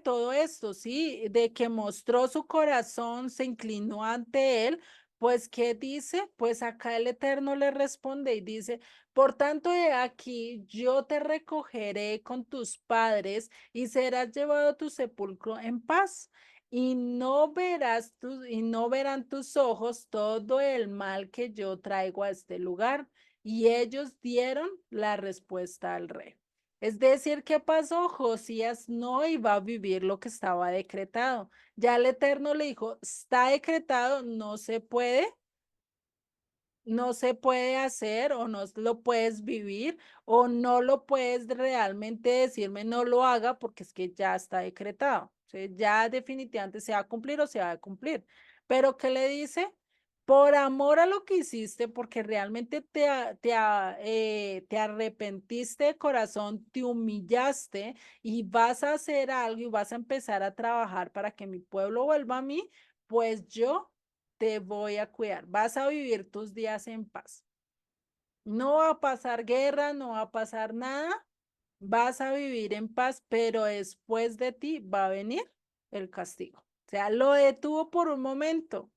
todo esto, ¿sí? De que mostró su corazón, se inclinó ante él, pues, ¿qué dice? Pues acá el Eterno le responde y dice, por tanto, de aquí yo te recogeré con tus padres y serás llevado a tu sepulcro en paz. Y no verán tus ojos todo el mal que yo traigo a este lugar. Y ellos dieron la respuesta al rey. Es decir, ¿qué pasó? Josías no iba a vivir lo que estaba decretado. Ya el Eterno le dijo, está decretado, no se puede hacer o no lo puedes vivir o no lo puedes realmente decirme no lo haga porque es que ya está decretado. ¿Sí? Ya definitivamente se va a cumplir o se va a cumplir. Pero ¿qué le dice? Por amor a lo que hiciste, porque realmente te arrepentiste de corazón, te humillaste y vas a hacer algo y vas a empezar a trabajar para que mi pueblo vuelva a mí, pues yo te voy a cuidar, vas a vivir tus días en paz. No va a pasar guerra, no va a pasar nada, vas a vivir en paz, pero después de ti va a venir el castigo. O sea, lo detuvo por un momento.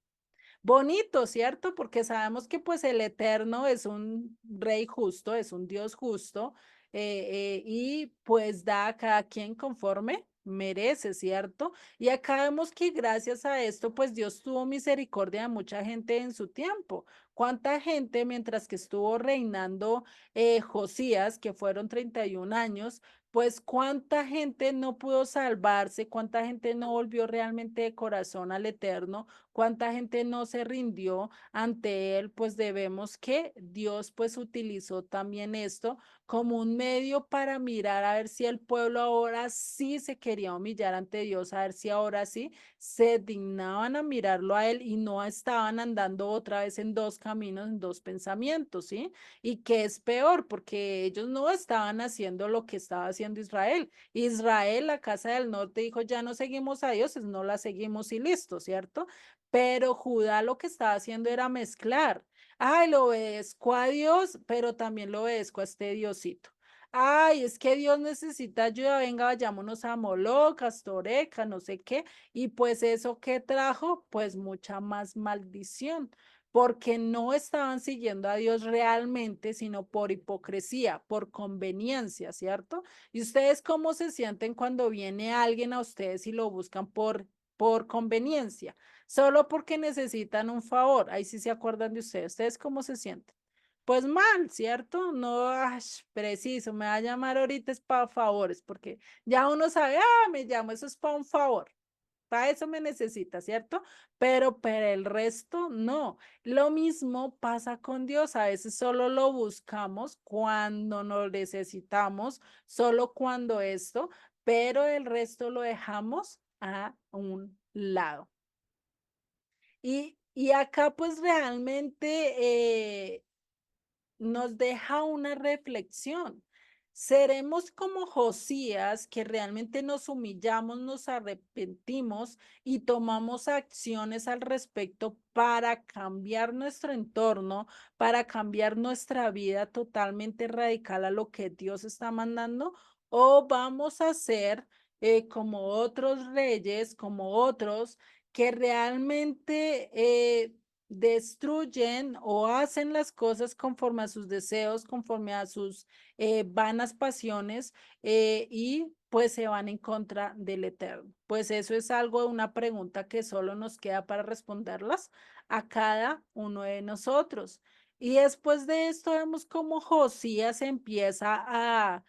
Bonito, ¿cierto? Porque sabemos que pues el Eterno es un rey justo, es un Dios justo, y pues da a cada quien conforme merece, ¿cierto? Y acá vemos que gracias a esto pues Dios tuvo misericordia de mucha gente en su tiempo. ¿Cuánta gente mientras que estuvo reinando Josías, que fueron 31 años, pues cuánta gente no pudo salvarse, cuánta gente no volvió realmente de corazón al Eterno, cuánta gente no se rindió ante él, pues debemos que Dios pues utilizó también esto como un medio para mirar a ver si el pueblo ahora sí se quería humillar ante Dios, a ver si ahora sí se dignaban a mirarlo a él y no estaban andando otra vez en dos caminos, en dos pensamientos, ¿sí? Y que es peor, porque ellos no estaban haciendo lo que estaba haciendo Israel. Israel, la casa del norte, dijo, ya no seguimos a dioses, no la seguimos y listo, ¿cierto? Pero Judá lo que estaba haciendo era mezclar. Ay, lo obedezco a Dios, pero también lo obedezco a este Diosito. Ay, es que Dios necesita ayuda, venga, vayámonos a Moloc, Astoreca, no sé qué. Y pues eso que trajo, pues mucha más maldición, porque no estaban siguiendo a Dios realmente, sino por hipocresía, por conveniencia, ¿cierto? ¿Y ustedes cómo se sienten cuando viene alguien a ustedes y lo buscan por conveniencia? Solo porque necesitan un favor. Ahí sí se acuerdan de ustedes. ¿Ustedes cómo se sienten? pues mal, ¿cierto? No, preciso, me va a llamar ahorita es para favores, porque ya uno sabe, me llamo, eso es para un favor. Para eso me necesita, ¿cierto? Pero el resto no. Lo mismo pasa con Dios. A veces solo lo buscamos cuando nos necesitamos, solo cuando esto, pero el resto lo dejamos a un lado. Y acá pues realmente nos deja una reflexión. ¿Seremos como Josías, que realmente nos humillamos, nos arrepentimos y tomamos acciones al respecto para cambiar nuestro entorno, para cambiar nuestra vida totalmente radical a lo que Dios está mandando? ¿O vamos a ser como otros reyes, como otros que realmente destruyen o hacen las cosas conforme a sus deseos, conforme a sus vanas pasiones y pues se van en contra del Eterno? Pues eso es algo, una pregunta que solo nos queda para responderlas a cada uno de nosotros. Y después de esto vemos cómo Josías empieza a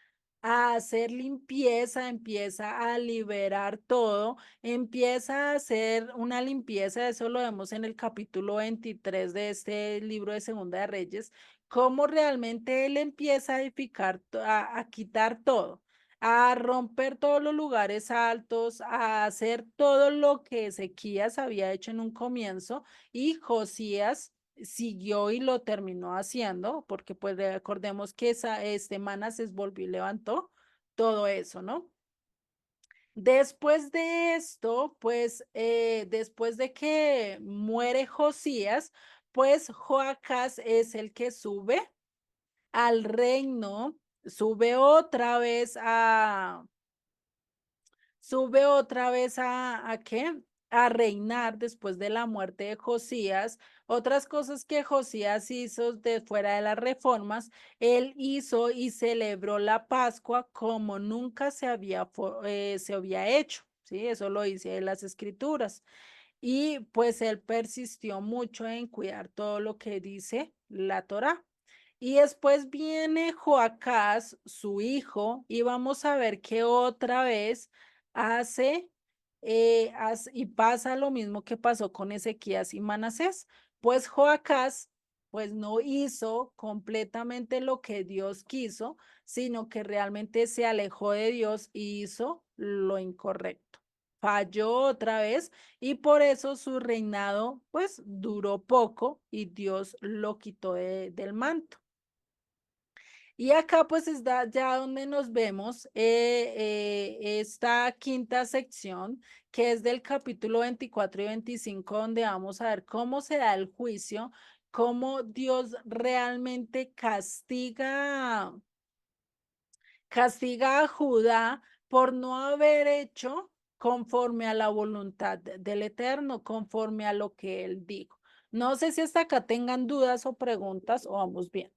hacer limpieza, empieza a liberar todo, empieza a hacer una limpieza. Eso lo vemos en el capítulo 23 de este libro de Segunda de Reyes, cómo realmente él empieza a edificar, a quitar todo, a romper todos los lugares altos, a hacer todo lo que Ezequías había hecho en un comienzo y Josías siguió y lo terminó haciendo, porque pues recordemos que Manases volvió y levantó todo eso, ¿no? Después de esto, pues después de que muere Josías, pues Joacás es el que sube al reino, sube otra vez sube otra vez ¿a qué? A reinar después de la muerte de Josías. Otras cosas que Josías hizo de fuera de las reformas, él hizo y celebró la Pascua como nunca se había hecho. Sí, eso lo dice en las escrituras. Y pues él persistió mucho en cuidar todo lo que dice la Torá. Y después viene Joacás, su hijo, y vamos a ver que otra vez hace, y pasa lo mismo que pasó con Ezequías y Manasés. Pues Joacás, pues no hizo completamente lo que Dios quiso, sino que realmente se alejó de Dios y hizo lo incorrecto. Falló otra vez y por eso su reinado pues duró poco y Dios lo quitó del manto. Y acá pues está ya donde nos vemos esta quinta sección, que es del capítulo 24 y 25, donde vamos a ver cómo se da el juicio, cómo Dios realmente castiga a Judá por no haber hecho conforme a la voluntad del Eterno, conforme a lo que él dijo. No sé si hasta acá tengan dudas o preguntas o vamos bien.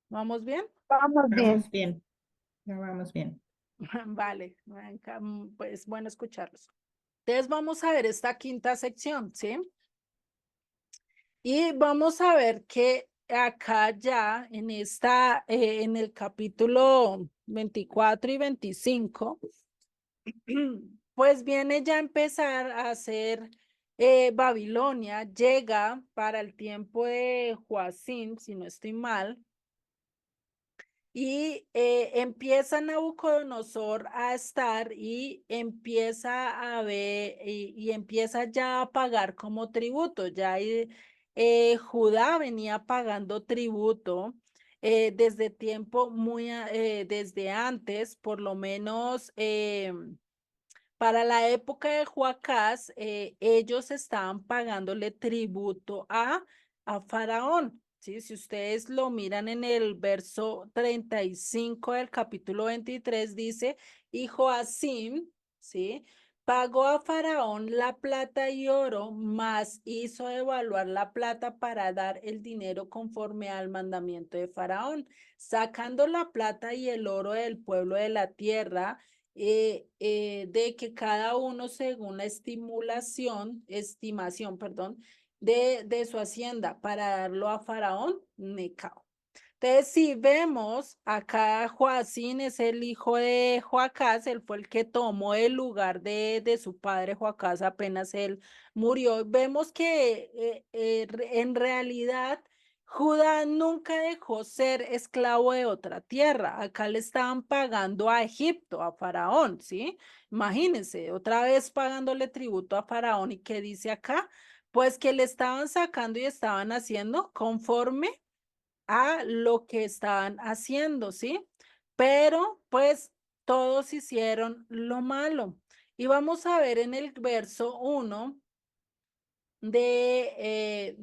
¿Vamos bien? Vamos bien. Vamos bien, ya vamos bien. Vale, pues bueno escucharlos. Entonces vamos a ver esta quinta sección, ¿sí? Y vamos a ver que acá ya en el capítulo 24 y 25, pues viene ya a empezar a hacer Babilonia, llega para el tiempo de Joacim, si no estoy mal, y empieza Nabucodonosor a estar y empieza a ver y empieza ya a pagar como tributo. Ya Judá venía pagando tributo desde tiempo desde antes, por lo menos para la época de Joacás, ellos estaban pagándole tributo a Faraón. ¿Sí? Si ustedes lo miran en el verso 35 del capítulo 23, dice, y Joacim, ¿sí? Pagó a Faraón la plata y oro, mas hizo evaluar la plata para dar el dinero conforme al mandamiento de Faraón, sacando la plata y el oro del pueblo de la tierra de que cada uno según la estimación, perdón, de su hacienda para darlo a Faraón Necao. Entonces, si vemos acá, Joacín es el hijo de Joacás, él fue el que tomó el lugar de su padre Joacás apenas él murió. Vemos que en realidad Judá nunca dejó ser esclavo de otra tierra. Acá le estaban pagando a Egipto, a Faraón, ¿sí? Imagínense, otra vez pagándole tributo a Faraón. ¿Y qué dice acá? Pues que le estaban sacando y estaban haciendo conforme a lo que estaban haciendo, ¿sí? Pero pues todos hicieron lo malo. Y vamos a ver en el verso 1 de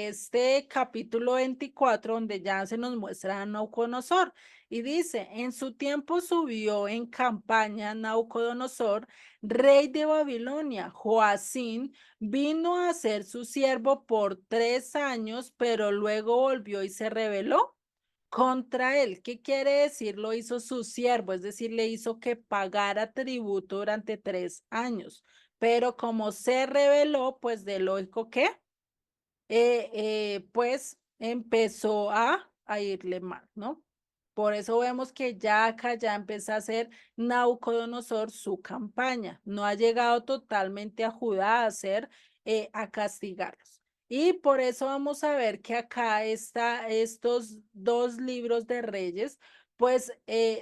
este capítulo 24, donde ya se nos muestra a Nabucodonosor. Y dice, en su tiempo subió en campaña Nabucodonosor, rey de Babilonia. Joacín vino a ser su siervo por 3 años, pero luego volvió y se rebeló contra él. ¿Qué quiere decir? Lo hizo su siervo, es decir, le hizo que pagara tributo durante 3 años. Pero como se rebeló, pues de lógico que, pues empezó a irle mal, ¿no? Por eso vemos que ya acá ya empieza a hacer Nabucodonosor su campaña. No ha llegado totalmente a Judá a hacer, a castigarlos. Y por eso vamos a ver que acá está estos dos libros de Reyes, pues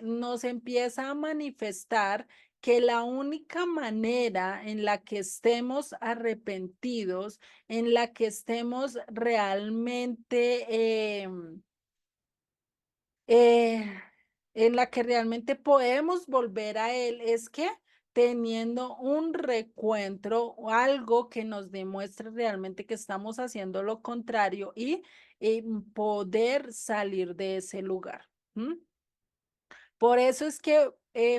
nos empieza a manifestar que la única manera en la que estemos arrepentidos, en la que estemos realmente eh, en la que realmente podemos volver a Él es que teniendo un recuentro o algo que nos demuestre realmente que estamos haciendo lo contrario y poder salir de ese lugar. ¿Mm? Por eso es que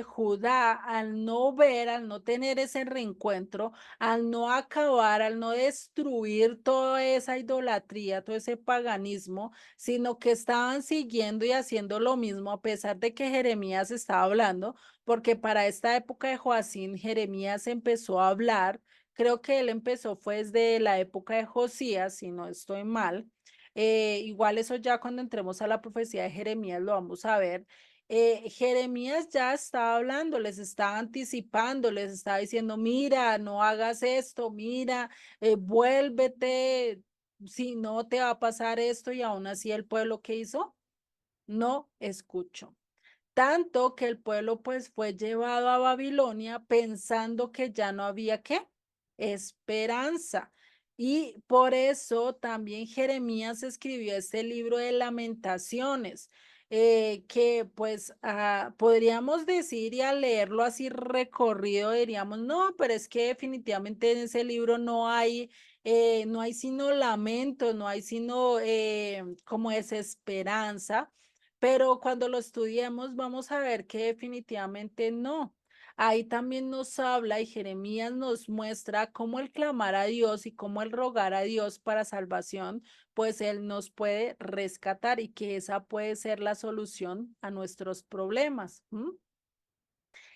Judá, al no ver, al no tener ese reencuentro, al no acabar, al no destruir toda esa idolatría, todo ese paganismo, sino que estaban siguiendo y haciendo lo mismo, a pesar de que Jeremías estaba hablando, porque para esta época de Joacín, Jeremías empezó a hablar, creo que él empezó fue desde la época de Josías, si no estoy mal. Igual eso ya cuando entremos a la profecía de Jeremías lo vamos a ver. Jeremías ya estaba hablando, les estaba anticipando, les estaba diciendo, mira, no hagas esto, mira, vuélvete, si no te va a pasar esto, y aún así el pueblo, ¿qué hizo? No escuchó. Tanto que el pueblo pues fue llevado a Babilonia pensando que ya no había qué esperanza. Y por eso también Jeremías escribió este libro de lamentaciones, que pues podríamos decir y al leerlo así recorrido diríamos, no, pero es que definitivamente en ese libro no hay sino lamento, no hay sino como desesperanza, pero cuando lo estudiemos vamos a ver que definitivamente no. Ahí también nos habla y Jeremías nos muestra cómo el clamar a Dios y cómo el rogar a Dios para salvación, pues Él nos puede rescatar y que esa puede ser la solución a nuestros problemas. ¿M?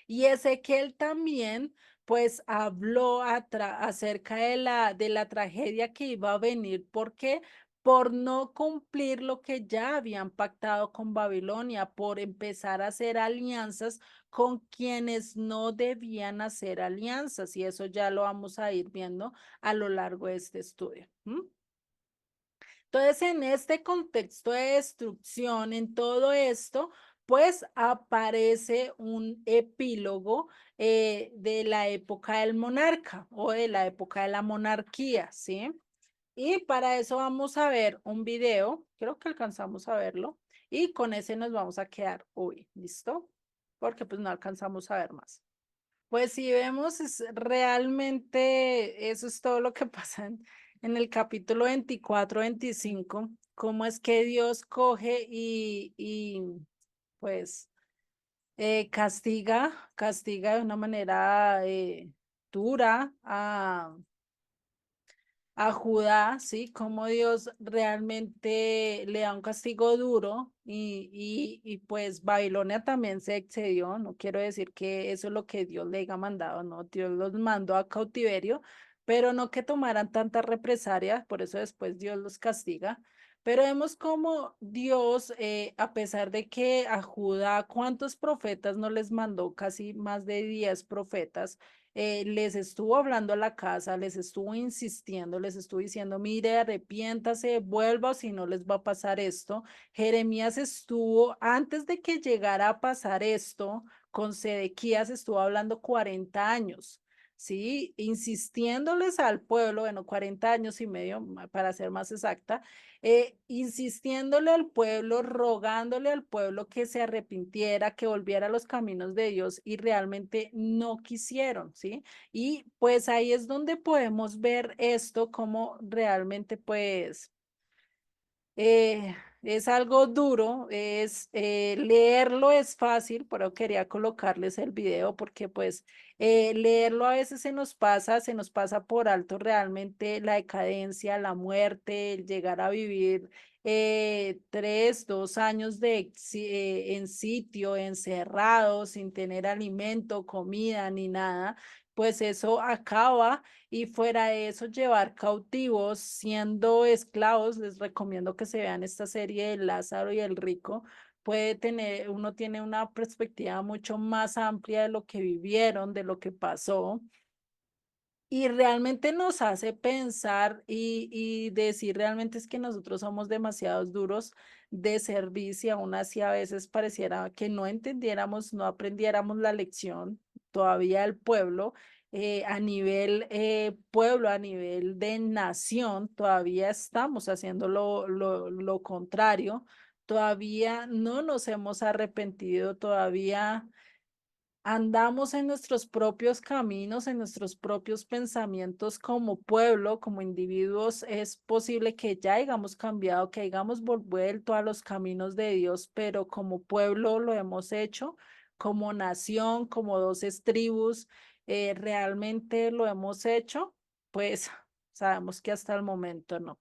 Y Ezequiel también, pues, habló acerca de la tragedia que iba a venir. ¿Por qué? Por no cumplir lo que ya habían pactado con Babilonia, por empezar a hacer alianzas con quienes no debían hacer alianzas. Y eso ya lo vamos a ir viendo a lo largo de este estudio. ¿M? Entonces, en este contexto de destrucción, en todo esto, pues aparece un epílogo de la época del monarca o de la época de la monarquía, ¿sí? Y para eso vamos a ver un video, creo que alcanzamos a verlo, y con ese nos vamos a quedar hoy, ¿listo? Porque pues no alcanzamos a ver más. Pues si vemos, es realmente eso es todo lo que pasa en el capítulo 24-25, cómo es que Dios coge y pues castiga de una manera dura a Judá, ¿sí? Cómo Dios realmente le da un castigo duro y pues Babilonia también se excedió. No quiero decir que eso es lo que Dios le haya mandado, no, Dios los mandó a cautiverio, pero no que tomaran tantas represalias, por eso después Dios los castiga. Pero vemos como Dios, a pesar de que a Judá, ¿cuántos profetas no les mandó? Casi más de 10 profetas. Les estuvo hablando a la casa, les estuvo insistiendo, les estuvo diciendo, mire, arrepiéntase, vuelva, o si no les va a pasar esto. Jeremías estuvo, antes de que llegara a pasar esto, con Sedequías estuvo hablando 40 años. Sí, insistiéndoles al pueblo, bueno, 40 años y medio, para ser más exacta, insistiéndole al pueblo, rogándole al pueblo que se arrepintiera, que volviera a los caminos de Dios y realmente no quisieron, ¿sí? Y pues ahí es donde podemos ver esto como realmente pues es algo duro, leerlo es fácil, pero quería colocarles el video porque pues leerlo a veces se nos pasa por alto realmente la decadencia, la muerte, el llegar a vivir 2 años en sitio, encerrado, sin tener alimento, comida ni nada, pues eso acaba y fuera de eso, llevar cautivos siendo esclavos, les recomiendo que se vean esta serie de Lázaro y el rico. Uno tiene una perspectiva mucho más amplia de lo que vivieron, de lo que pasó. Y realmente nos hace pensar y decir realmente es que nosotros somos demasiados duros de servicio y aún así a veces pareciera que no entendiéramos, no aprendiéramos la lección. Todavía el pueblo, a nivel pueblo, a nivel de nación, todavía estamos haciendo lo contrario. Todavía no nos hemos arrepentido, todavía andamos en nuestros propios caminos, en nuestros propios pensamientos como pueblo, como individuos. Es posible que ya hayamos cambiado, que hayamos vuelto a los caminos de Dios, pero como pueblo lo hemos hecho, como nación, como 12 tribus, realmente lo hemos hecho, pues sabemos que hasta el momento no.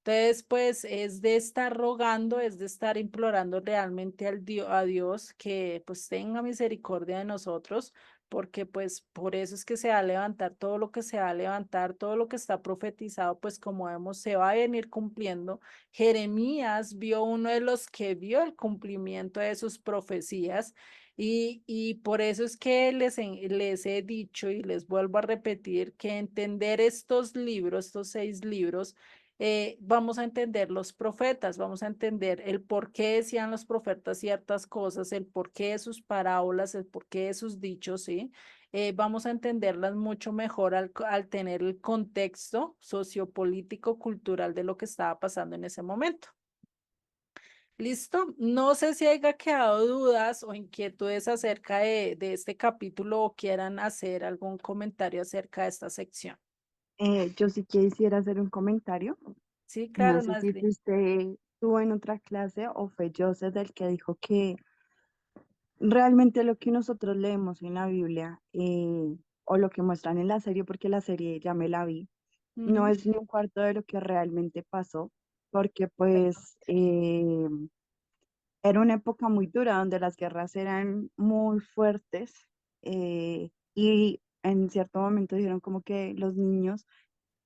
Entonces, pues es de estar rogando, es de estar implorando realmente a Dios que pues tenga misericordia de nosotros, porque pues por eso es que se va a levantar todo lo que se va a levantar, todo lo que está profetizado, pues como vemos, se va a venir cumpliendo. Jeremías vio uno de los que vio el cumplimiento de sus profecías. Y por eso es que les he dicho y les vuelvo a repetir que entender estos libros, estos 6 libros, vamos a entender los profetas, vamos a entender el por qué decían los profetas ciertas cosas, el por qué de sus parábolas, el por qué de sus dichos, ¿sí? Vamos a entenderlas mucho mejor al tener el contexto sociopolítico, cultural de lo que estaba pasando en ese momento. ¿Listo? No sé si haya quedado dudas o inquietudes acerca de este capítulo o quieran hacer algún comentario acerca de esta sección. Yo sí quisiera hacer un comentario. Sí, No claro, sé si Nasli. usted estuvo en otra clase o fue Joseph el que dijo que realmente lo que nosotros leemos en la Biblia o lo que muestran en la serie, porque la serie ya me la vi, no Ujú. es ni un cuarto de lo que realmente pasó, porque Correcto. pues era una época muy dura donde las guerras eran muy fuertes y en cierto momento dijeron como que los niños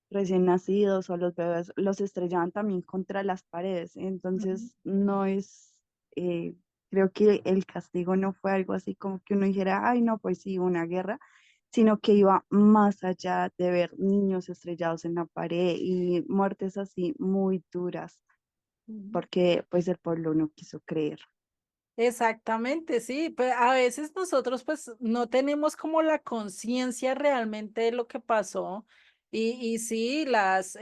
recién nacidos o los bebés los estrellaban también contra las paredes. Ujú. Entonces, no es, eh, creo que el castigo no fue algo así como que uno dijera, ay, no, pues sí, una guerra, sino que iba más allá de ver niños estrellados en la pared y muertes así muy duras, Ujú. porque pues el pueblo no quiso creer. Exactamente, sí, pues a veces nosotros pues no tenemos como la conciencia realmente de lo que pasó y sí, las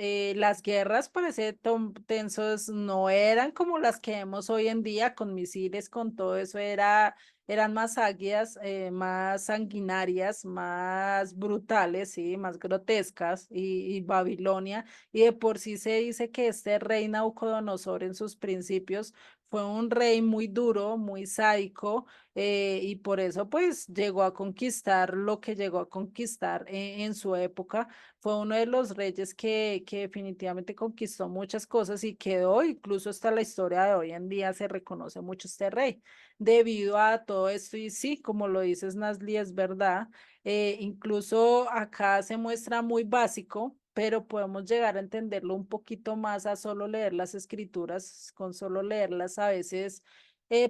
guerras parece tensos no eran como las que vemos hoy en día con misiles, con todo eso, eran más águidas, más sanguinarias, más brutales, sí, más grotescas y Babilonia y de por sí se dice que este rey Nabucodonosor en sus principios fue un rey muy duro, muy sádico, y por eso pues llegó a conquistar lo que llegó a conquistar en su época. Fue uno de los reyes que definitivamente conquistó muchas cosas y quedó, incluso hasta la historia de hoy en día se reconoce mucho este rey debido a todo esto. Y sí, como lo dices, Nasli, es verdad. Incluso acá se muestra muy básico. pero podemos llegar a entenderlo un poquito más a solo leer las escrituras, con solo leerlas a veces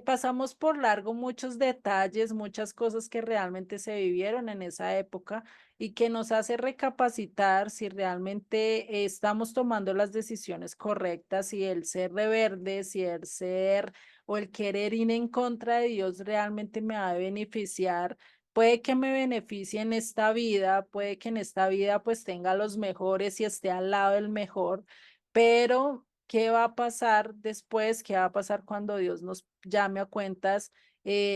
pasamos por largo muchos detalles, muchas cosas que realmente se vivieron en esa época y que nos hace recapacitar si realmente estamos tomando las decisiones correctas, si el ser rebelde, si el ser o el querer ir en contra de Dios realmente me va a beneficiar. Puede que me beneficie en esta vida, puede que en esta vida pues tenga los mejores y esté al lado del mejor, pero ¿qué va a pasar después? ¿Qué va a pasar cuando Dios nos llame a cuentas?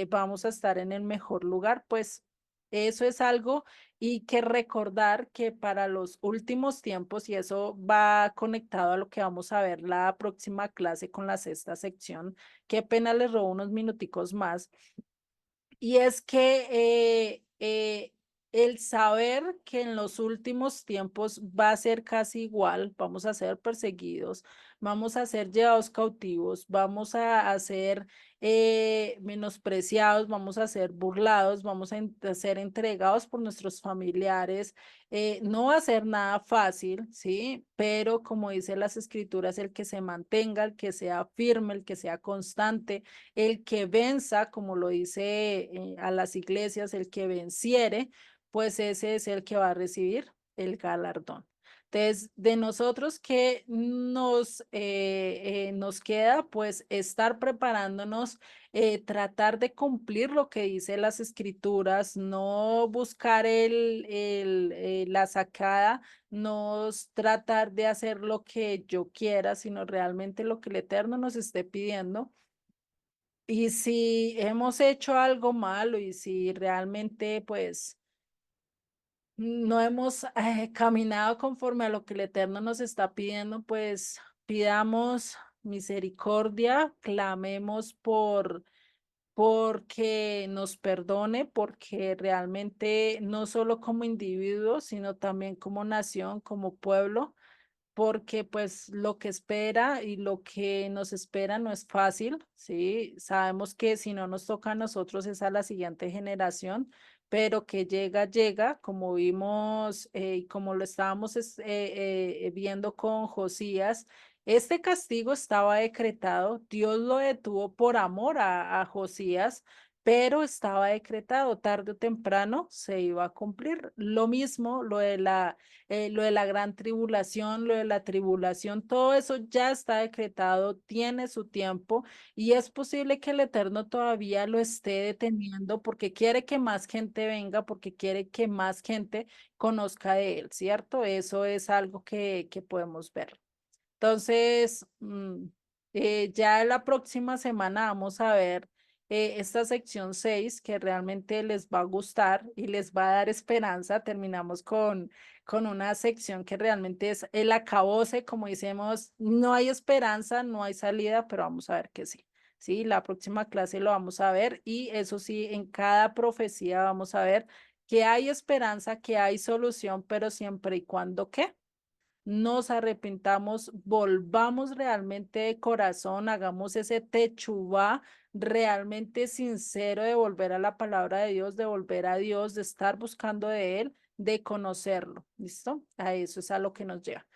¿Vamos a estar en el mejor lugar? Pues eso es algo y que recordar que para los últimos tiempos, y eso va conectado a lo que vamos a ver la próxima clase con la sexta sección, qué pena les robo unos minuticos más, y es que el saber que en los últimos tiempos va a ser casi igual, vamos a ser perseguidos, vamos a ser llevados cautivos, vamos a ser menospreciados, vamos a ser burlados, vamos a ser entregados por nuestros familiares. No va a ser nada fácil, ¿sí? Pero como dice las escrituras, el que se mantenga, el que sea firme, el que sea constante, el que venza, como lo dice a las iglesias, el que venciere, pues ese es el que va a recibir el galardón. Entonces, de nosotros que nos queda, pues estar preparándonos, tratar de cumplir lo que dice las escrituras, no buscar la sacada, no tratar de hacer lo que yo quiera, sino realmente lo que el Eterno nos esté pidiendo. Y si hemos hecho algo malo y si realmente pues no hemos caminado conforme a lo que el Eterno nos está pidiendo, pues pidamos misericordia, clamemos porque nos perdone, porque realmente no solo como individuos, sino también como nación, como pueblo, porque pues lo que espera y lo que nos espera no es fácil, ¿sí? Sabemos que si no nos toca a nosotros es a la siguiente generación, pero que llega, llega, como vimos y como lo estábamos viendo con Josías. Este castigo estaba decretado, Dios lo detuvo por amor a Josías, pero estaba decretado, tarde o temprano se iba a cumplir. Lo mismo, lo de la gran tribulación, lo de la tribulación, todo eso ya está decretado, tiene su tiempo y es posible que el Eterno todavía lo esté deteniendo porque quiere que más gente venga, porque quiere que más gente conozca de él, ¿cierto? Eso es algo que podemos ver. Entonces, ya la próxima semana vamos a ver esta sección 6 que realmente les va a gustar y les va a dar esperanza. Terminamos con una sección que realmente es el acabose, como decimos, no hay esperanza, no hay salida, pero vamos a ver que sí. Sí, la próxima clase lo vamos a ver y eso sí, en cada profecía vamos a ver que hay esperanza, que hay solución, pero siempre y cuando, ¿qué? Nos arrepintamos, volvamos realmente de corazón, hagamos ese techubá realmente sincero de volver a la palabra de Dios, de volver a Dios, de estar buscando de Él, de conocerlo. ¿Listo? A eso es a lo que nos lleva.